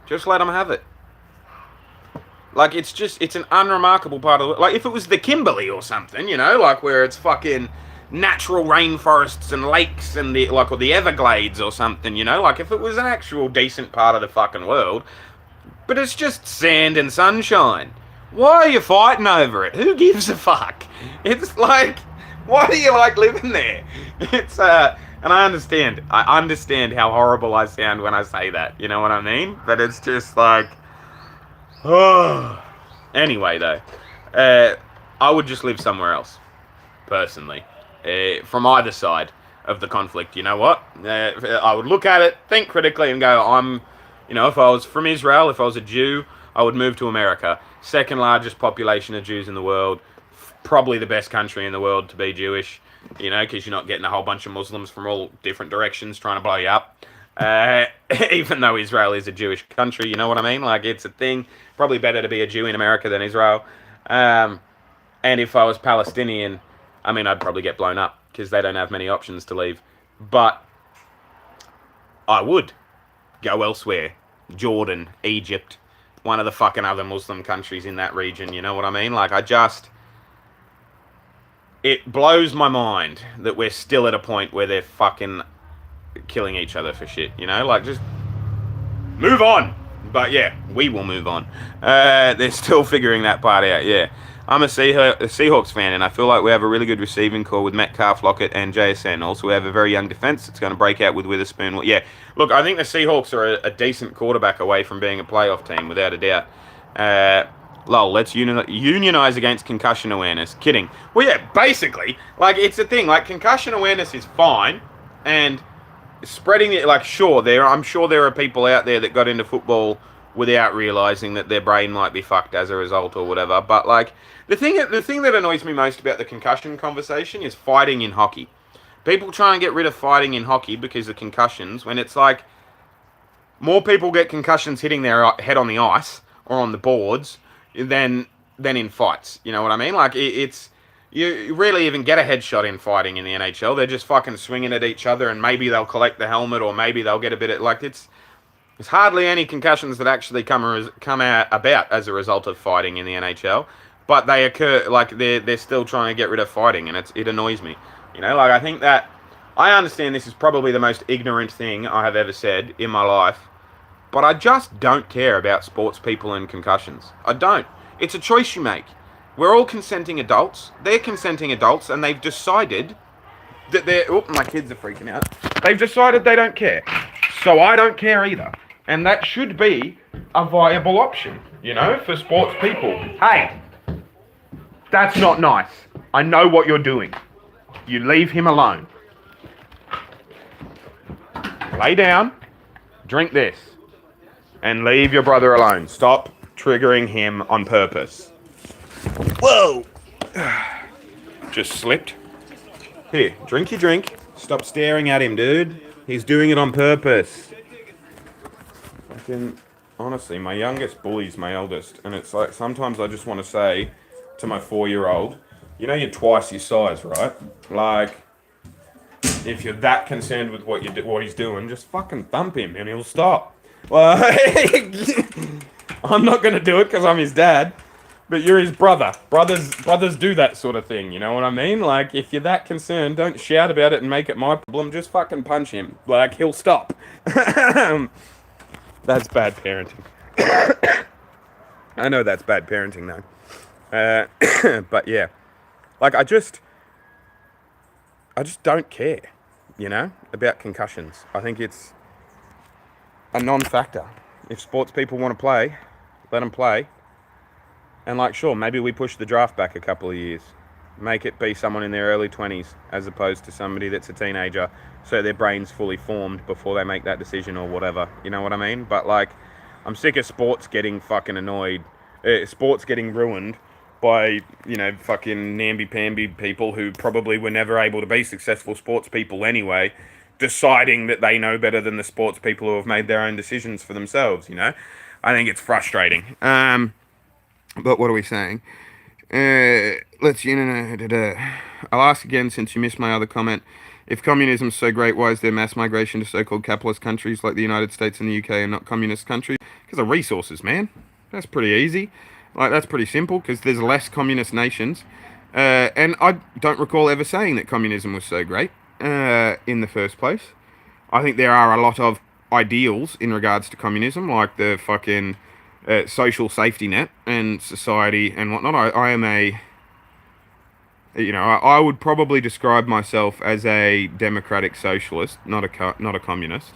Just let them have it. Like, it's an unremarkable part of it. Like, if it was the Kimberley or something, you know, like where it's fucking natural rainforests and lakes and or the Everglades or something, you know, like if it was an actual decent part of the fucking world, but it's just sand and sunshine. Why are you fighting over it? Who gives a fuck? It's like, why do you like living there? It's, and I understand how horrible I sound when I say that, you know what I mean? But it's just like, oh. Anyway, though, I would just live somewhere else, personally, from either side of the conflict. You know what? I would look at it, think critically, and go, you know, if I was from Israel, if I was a Jew, I would move to America. Second largest population of Jews in the world, probably the best country in the world to be Jewish. You know, because you're not getting a whole bunch of Muslims from all different directions trying to blow you up. Even though Israel is a Jewish country, you know what I mean? Like, it's a thing. Probably better to be a Jew in America than Israel. And if I was Palestinian, I mean, I'd probably get blown up because they don't have many options to leave. But I would go elsewhere. Jordan, Egypt, one of the fucking other Muslim countries in that region, you know what I mean? Like, it blows my mind that we're still at a point where they're fucking killing each other for shit, you know? Like, just move on. But yeah, we will move on. They're still figuring that part out, yeah. I'm a Seahawks fan, and I feel like we have a really good receiving core with Metcalf, Lockett, and JSN. Also, we have a very young defense that's going to break out with Witherspoon. Yeah, look, I think the Seahawks are a decent quarterback away from being a playoff team, without a doubt. Lol, let's unionize against concussion awareness. Kidding. Well, yeah, basically, like, it's a thing. Like, concussion awareness is fine, and spreading it, like, sure, I'm sure there are people out there that got into football without realizing that their brain might be fucked as a result or whatever. But, like, the thing that annoys me most about the concussion conversation is fighting in hockey. People try and get rid of fighting in hockey because of concussions, when it's like, more people get concussions hitting their head on the ice or on the boards than in fights. You know what I mean? Like, you rarely even get a headshot in fighting in the NHL. They're just fucking swinging at each other, and maybe they'll collect the helmet, or maybe they'll get a bit of, like, there's hardly any concussions that actually come out about as a result of fighting in the NHL, but they occur. Like, they're still trying to get rid of fighting, and it annoys me. You know, like, I think that I understand this is probably the most ignorant thing I have ever said in my life, but I just don't care about sports people and concussions. I don't. It's a choice you make. We're all consenting adults. They're consenting adults, and they've decided that my kids are freaking out. They've decided they don't care. So I don't care either. And that should be a viable option, you know, for sports people. Hey, that's not nice. I know what you're doing. You leave him alone. Lay down, drink this, and leave your brother alone. Stop triggering him on purpose. Whoa! Just slipped. Here, drink your drink. Stop staring at him, dude. He's doing it on purpose. Honestly, my youngest bullies my eldest, and it's like sometimes I just want to say to my 4-year-old, you know you're twice your size, right? Like, if you're that concerned with what he's doing, just fucking thump him and he'll stop. Like, I'm not gonna do it because I'm his dad, but you're his brother. Brothers do that sort of thing, you know what I mean? Like, if you're that concerned, don't shout about it and make it my problem. Just fucking punch him. Like, he'll stop. That's bad parenting. I know that's bad parenting, though. But yeah, like I just don't care, you know, about concussions. I think it's a non-factor. If sports people want to play, let them play. And like, sure, maybe we push the draft back a couple of years. Make it be someone in their early 20s as opposed to somebody that's a teenager, so their brain's fully formed before they make that decision or whatever. You know what I mean? But like, I'm sick of sports getting fucking annoyed. Sports getting ruined by, you know, fucking namby-pamby people who probably were never able to be successful sports people anyway, deciding that they know better than the sports people who have made their own decisions for themselves, you know? I think it's frustrating. But what are we saying? I'll ask again, since you missed my other comment. If communism's so great, why is there mass migration to so-called capitalist countries like the United States and the UK and not communist countries? Because of resources, man. That's pretty easy. Like, that's pretty simple, because there's less communist nations. And I don't recall ever saying that communism was so great in the first place. I think there are a lot of ideals in regards to communism, like the fucking social safety net and society and whatnot. I am I would probably describe myself as a democratic socialist, not a communist.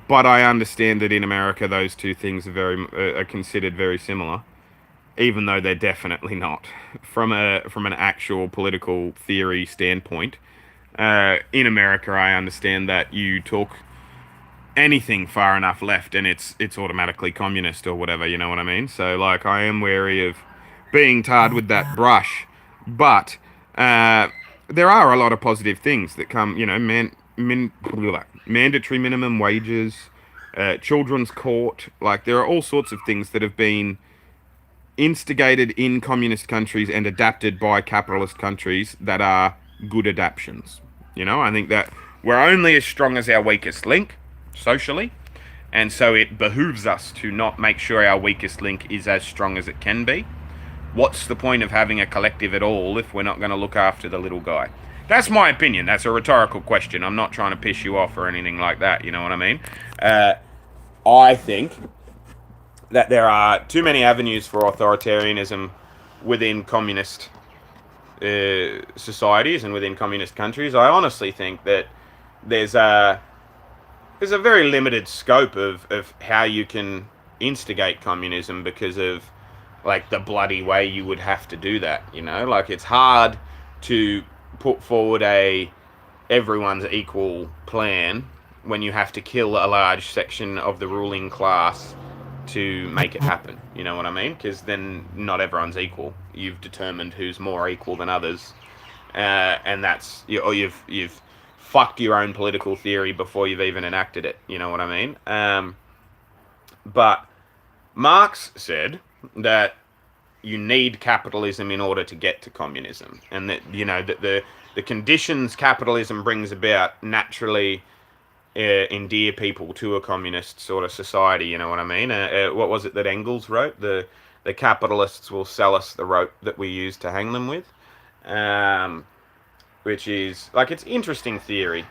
But I understand that in America those two things are considered very similar, even though they're definitely not from an actual political theory standpoint. In America, I understand that you talk anything far enough left and it's automatically communist or whatever, you know what I mean? So like, I am wary of being tarred with that brush, but there are a lot of positive things that come, you know, mandatory minimum wages, children's court. Like, there are all sorts of things that have been instigated in communist countries and adapted by capitalist countries that are good adaptions. You know, I think that we're only as strong as our weakest link socially, and so it behooves us to not make sure our weakest link is as strong as it can be. What's the point of having a collective at all if we're not going to look after the little guy? That's my opinion. That's a rhetorical question. I'm not trying to piss you off or anything like that, you know what I mean? I think that there are too many avenues for authoritarianism within communist societies and within communist countries. I honestly think that there's a very limited scope of how you can instigate communism because of, like, the bloody way you would have to do that, you know? Like, it's hard to put forward a everyone's equal plan when you have to kill a large section of the ruling class to make it happen, you know what I mean? Because then not everyone's equal. You've determined who's more equal than others, and that's, or you've fucked your own political theory before you've even enacted it, you know what I mean? But Marx said that you need capitalism in order to get to communism, and that, you know, that the conditions capitalism brings about naturally endear people to a communist sort of society, you know what I mean? What was it that Engels wrote? The capitalists will sell us the rope that we use to hang them with, which is, like, it's interesting theory,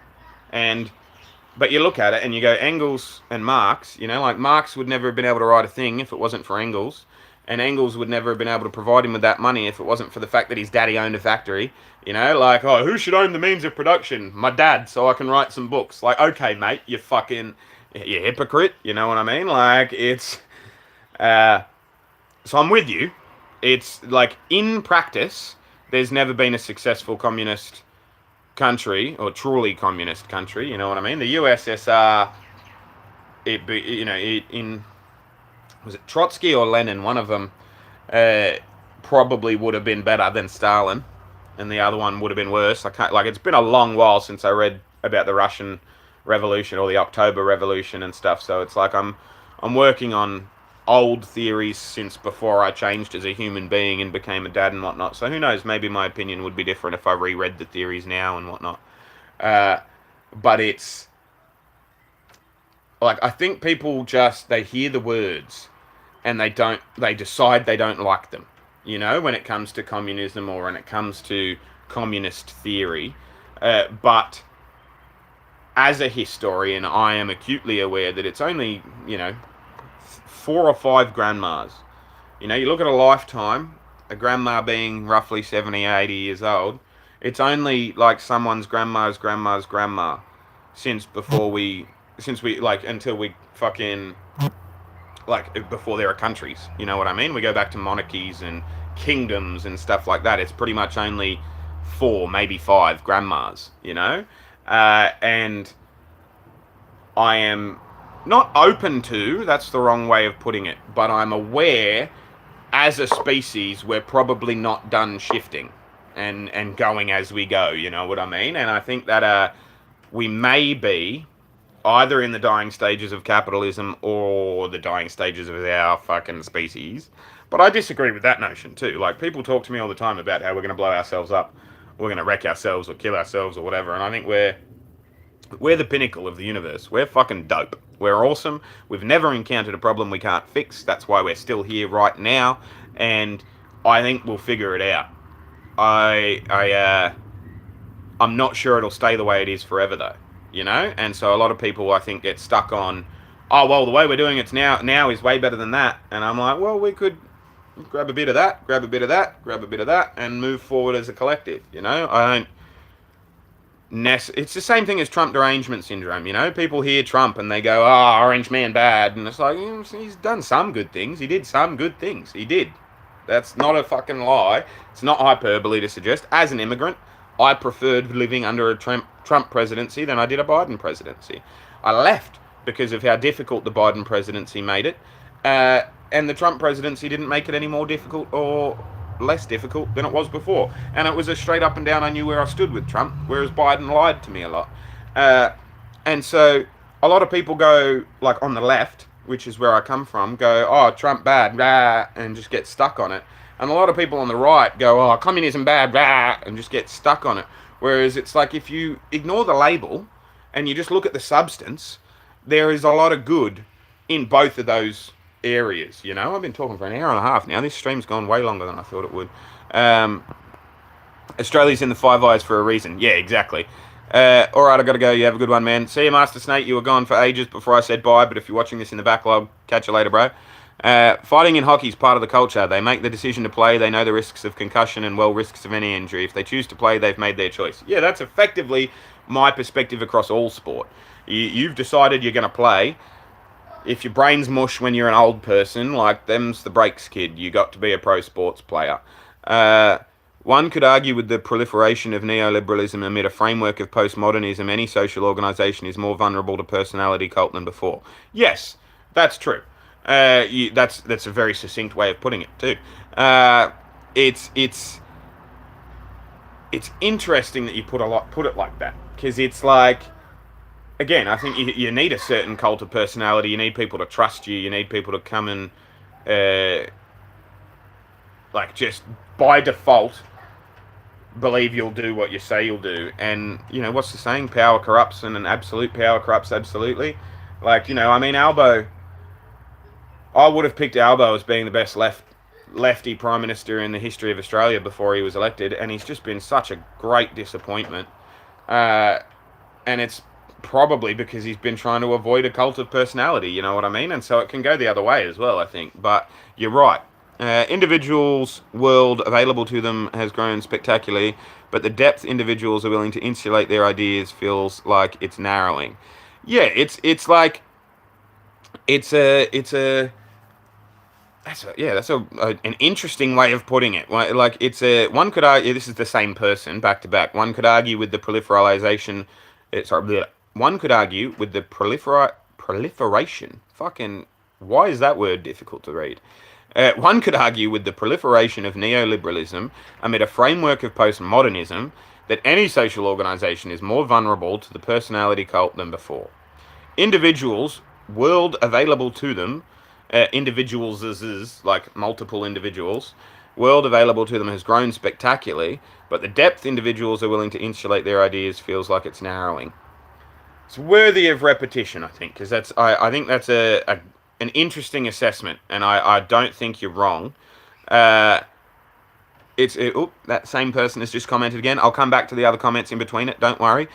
but you look at it and you go, Engels and Marx, you know, like, Marx would never have been able to write a thing if it wasn't for Engels, and Engels would never have been able to provide him with that money if it wasn't for the fact that his daddy owned a factory, you know, like, oh, who should own the means of production? My dad, so I can write some books. Like, okay, mate, you hypocrite, you know what I mean? Like, it's, so I'm with you. It's, like, in practice, there's never been a successful communist country, or truly communist country, you know what I mean? The USSR, was it Trotsky or Lenin? One of them probably would have been better than Stalin, and the other one would have been worse. It's been a long while since I read about the Russian Revolution or the October Revolution and stuff. So it's like I'm working on old theories since before I changed as a human being and became a dad and whatnot. So who knows? Maybe my opinion would be different if I reread the theories now and whatnot. But it's like, I think people they hear the words and they decide they don't like them. You know, when it comes to communism or when it comes to communist theory. But as a historian, I am acutely aware that it's only, 4 or 5 grandmas. You look at a lifetime, a grandma being roughly 70, 80 years old, it's only like someone's grandma's grandma's grandma until we fucking, before there are countries. You know what I mean? We go back to monarchies and kingdoms and stuff like that. It's pretty much only 4, maybe 5 grandmas, and I am not open to, that's the wrong way of putting it, but I'm aware as a species we're probably not done shifting and going as we go, you know what I mean? And I think that we may be either in the dying stages of capitalism or the dying stages of our fucking species. But I disagree with that notion too. Like, people talk to me all the time about how we're going to blow ourselves up, we're going to wreck ourselves or kill ourselves or whatever, and I think we're the pinnacle of the universe. We're fucking dope. We're awesome. We've never encountered a problem we can't fix. That's why we're still here right now, and I think we'll figure it out. I'm not sure it'll stay the way it is forever though, and so a lot of people, I think, get stuck on, oh well, the way we're doing it now is way better than that, and I'm like, well, we could grab a bit of that, grab a bit of that, grab a bit of that, and move forward as a collective. It's the same thing as Trump derangement syndrome. People hear Trump and they go, oh, orange man bad, and it's like, he's done some good things. He did some good things. He did. That's not a fucking lie. It's not hyperbole to suggest. As an immigrant, I preferred living under a Trump presidency than I did a Biden presidency. I left because of how difficult the Biden presidency made it, and the Trump presidency didn't make it any more difficult or less difficult than it was before. And it was a straight up and down, I knew where I stood with Trump, whereas Biden lied to me a lot. And so a lot of people go, like, on the left, which is where I come from, go, oh, Trump bad, rah, and just get stuck on it. And a lot of people on the right go, oh, communism bad, rah, and just get stuck on it. Whereas it's like, if you ignore the label and you just look at the substance, there is a lot of good in both of those areas. I've been talking for an hour and a half now. This stream's gone way longer than I thought it would. Australia's in the Five Eyes for a reason. Yeah, exactly. Alright, I gotta go. You have a good one, man. See you, Master Snake. You were gone for ages before I said bye, but if you're watching this in the backlog, catch you later, bro. Fighting in hockey is part of the culture. They make the decision to play. They know the risks of concussion and, well, risks of any injury. If they choose to play, they've made their choice. Yeah, that's effectively my perspective across all sport. You've decided you're going to play. If your brain's mush when you're an old person, like, them's the breaks, kid. You got to be a pro sports player. One could argue with the proliferation of neoliberalism amid a framework of postmodernism, any social organisation is more vulnerable to personality cult than before. Yes, that's true. That's a very succinct way of putting it too. It's interesting that you put it like that, because it's like, again, I think you need a certain cult of personality. You need people to trust you. You need people to come and just by default believe you'll do what you say you'll do. And what's the saying? Power corrupts, and an absolute power corrupts absolutely. Albo. I would have picked Albo as being the best lefty prime minister in the history of Australia before he was elected, and he's just been such a great disappointment. And it's probably because he's been trying to avoid a cult of personality, you know what I mean? And so it can go the other way as well, I think. But you're right. Individuals' world available to them has grown spectacularly, but the depth individuals are willing to insulate their ideas feels like it's narrowing. Yeah, it's like it's a An interesting way of putting it. Like it's a one could argue this is the same person back to back. One could argue with the proliferation. One could argue with the proliferation. Fucking why is that word difficult to read? One could argue with the proliferation of neoliberalism amid a framework of postmodernism that any social organization is more vulnerable to the personality cult than before. Individuals, world available to them, individuals is like multiple individuals, world available to them has grown spectacularly, but the depth individuals are willing to insulate their ideas feels like it's narrowing. It's worthy of repetition, I think, because I think that's an interesting assessment, and I don't think you're wrong. Uh, that same person has just commented again. I'll come back to the other comments in between it. Don't worry.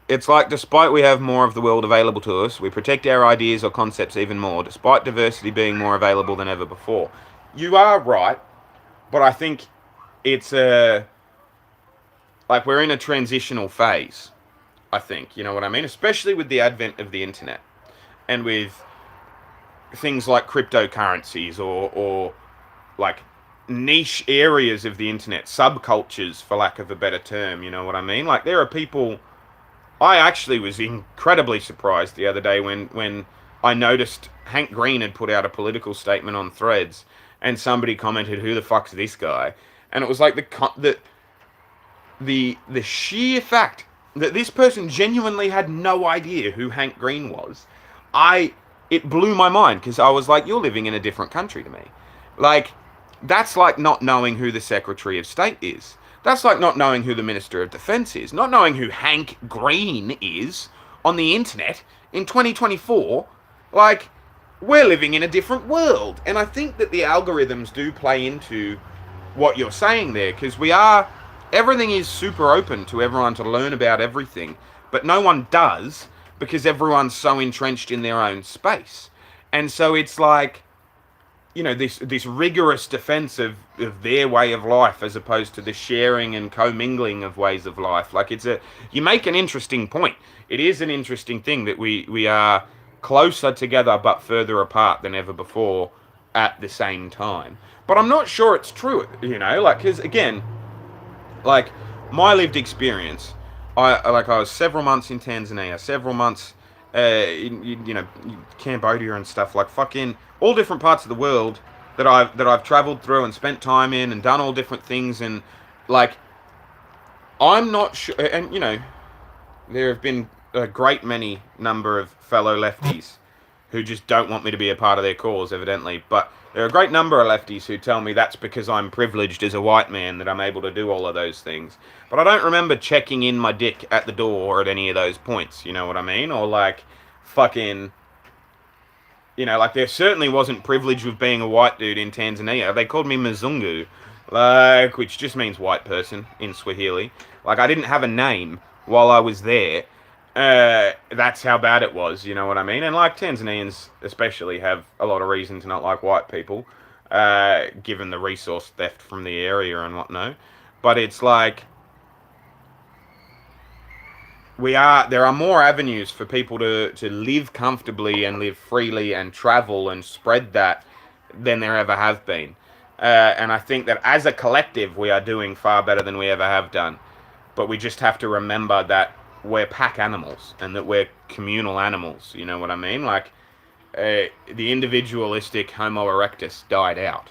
It's like, despite we have more of the world available to us, we protect our ideas or concepts even more, despite diversity being more available than ever before. You are right, but I think it's like we're in a transitional phase. I think, you know what I mean? Especially with the advent of the internet and with things like cryptocurrencies or like niche areas of the internet, subcultures, for lack of a better term, you know what I mean? Like, there are people. I actually was incredibly surprised the other day when I noticed Hank Green had put out a political statement on Threads, and somebody commented, "Who the fuck's this guy?" And it was like the sheer fact that this person genuinely had no idea who Hank Green was. It blew my mind, because I was like, "You're living in a different country to me." Like, that's like not knowing who the Secretary of State is. That's like not knowing who the Minister of Defence is. Not knowing who Hank Green is on the internet in 2024. Like, we're living in a different world. And I think that the algorithms do play into what you're saying there, because everything is super open to everyone to learn about everything, but no one does, because everyone's so entrenched in their own space. And so it's like, this rigorous defense of their way of life, as opposed to the sharing and commingling of ways of life. Like, you make an interesting point. It is an interesting thing that we are closer together but further apart than ever before at the same time. But I'm not sure it's true, like, because again, like, my lived experience, I was several months in Tanzania, several months in Cambodia and stuff, like fucking all different parts of the world that I've traveled through and spent time in and done all different things. And like, I'm not sure, and there have been a great many number of fellow lefties who just don't want me to be a part of their cause, evidently. But there are a great number of lefties who tell me that's because I'm privileged as a white man that I'm able to do all of those things. But I don't remember checking in my dick at the door at any of those points, you know what I mean? Or like, fucking, like, there certainly wasn't privilege with being a white dude in Tanzania. They called me Mzungu, like, which just means white person in Swahili. Like, I didn't have a name while I was there. That's how bad it was, you know what I mean? And like, Tanzanians especially have a lot of reason to not like white people, given the resource theft from the area and whatnot. But it's like, there are more avenues for people to live comfortably and live freely and travel and spread that than there ever have been. And I think that as a collective, we are doing far better than we ever have done. But we just have to remember that we're pack animals and that we're communal animals, you know what I mean? Like, the individualistic Homo erectus died out.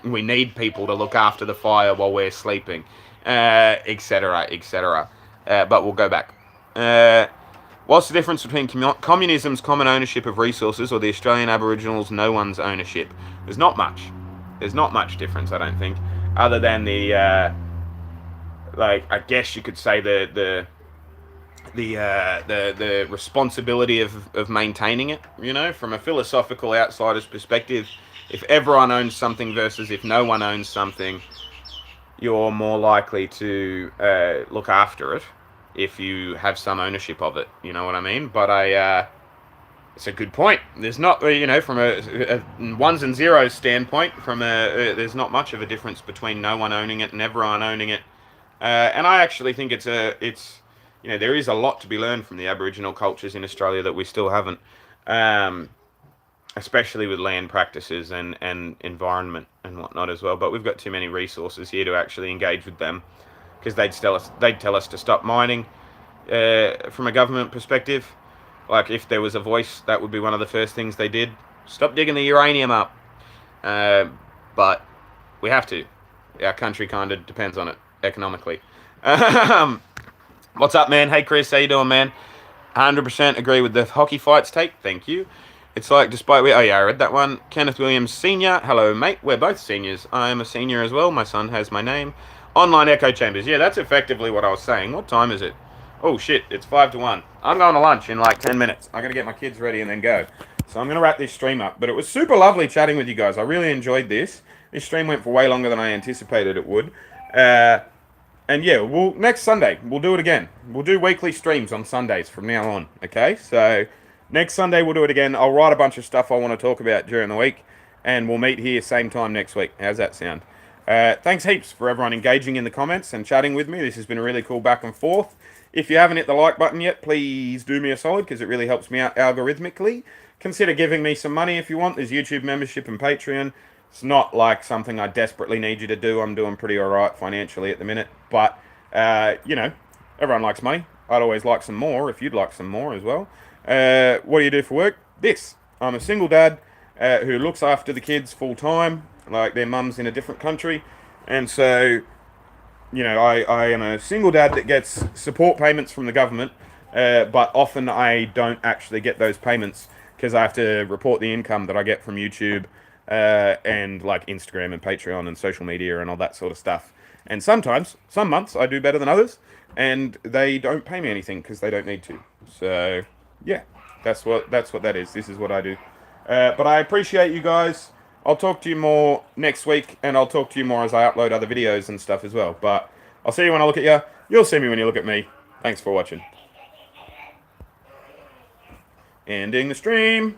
We need people to look after the fire while we're sleeping, etc., etc. But we'll go back. What's the difference between communism's common ownership of resources or the Australian Aboriginals' no one's ownership? There's not much. There's not much difference, I don't think, other than the like, I guess you could say the responsibility of maintaining it. From a philosophical outsider's perspective, if everyone owns something versus if no one owns something, you're more likely to look after it if you have some ownership of it. You know what I mean? But it's a good point. There's not, from a ones and zeros standpoint, there's not much of a difference between no one owning it and everyone owning it. And I actually think there is a lot to be learned from the Aboriginal cultures in Australia that we still haven't. especially with land practices and environment and whatnot as well. But we've got too many resources here to actually engage with them, because they'd tell us to stop mining. From a government perspective, like if there was a voice, that would be one of the first things they did. Stop digging the uranium up. But we have to. Our country kind of depends on it economically. What's up, man? Hey, Chris, how you doing, man? 100% agree with the hockey fights take. Thank you. It's like, despite we... Oh, yeah, I read that one. Kenneth Williams Sr. Hello, mate. We're both seniors. I am a senior as well. My son has my name. Online echo chambers. Yeah, that's effectively what I was saying. What time is it? Oh, shit. It's 5 to 1. I'm going to lunch in like 10 minutes. I'm going to get my kids ready and then go. So I'm going to wrap this stream up. But it was super lovely chatting with you guys. I really enjoyed this. This stream went for way longer than I anticipated it would. And yeah, next Sunday, we'll do it again. We'll do weekly streams on Sundays from now on, okay? So next Sunday, we'll do it again. I'll write a bunch of stuff I want to talk about during the week, and we'll meet here same time next week. How's that sound? Thanks heaps for everyone engaging in the comments and chatting with me. This has been a really cool back and forth. If you haven't hit the like button yet, please do me a solid, because it really helps me out algorithmically. Consider giving me some money if you want. There's YouTube membership and Patreon. It's not like something I desperately need you to do. I'm doing pretty alright financially at the minute. But, you know, everyone likes money. I'd always like some more if you'd like some more as well. What do you do for work? This. I'm a single dad who looks after the kids full time. Like, their mum's in a different country. And so, you know, I am a single dad that gets support payments from the government. But often I don't actually get those payments because I have to report the income that I get from YouTube. And like Instagram and Patreon and social media and all that sort of stuff. And sometimes, some months, I do better than others, and they don't pay me anything because they don't need to. So, yeah, that's what that is. This is what I do. But I appreciate you guys. I'll talk to you more next week, and I'll talk to you more as I upload other videos and stuff as well. But I'll see you when I look at you. You'll see me when you look at me. Thanks for watching. Ending the stream.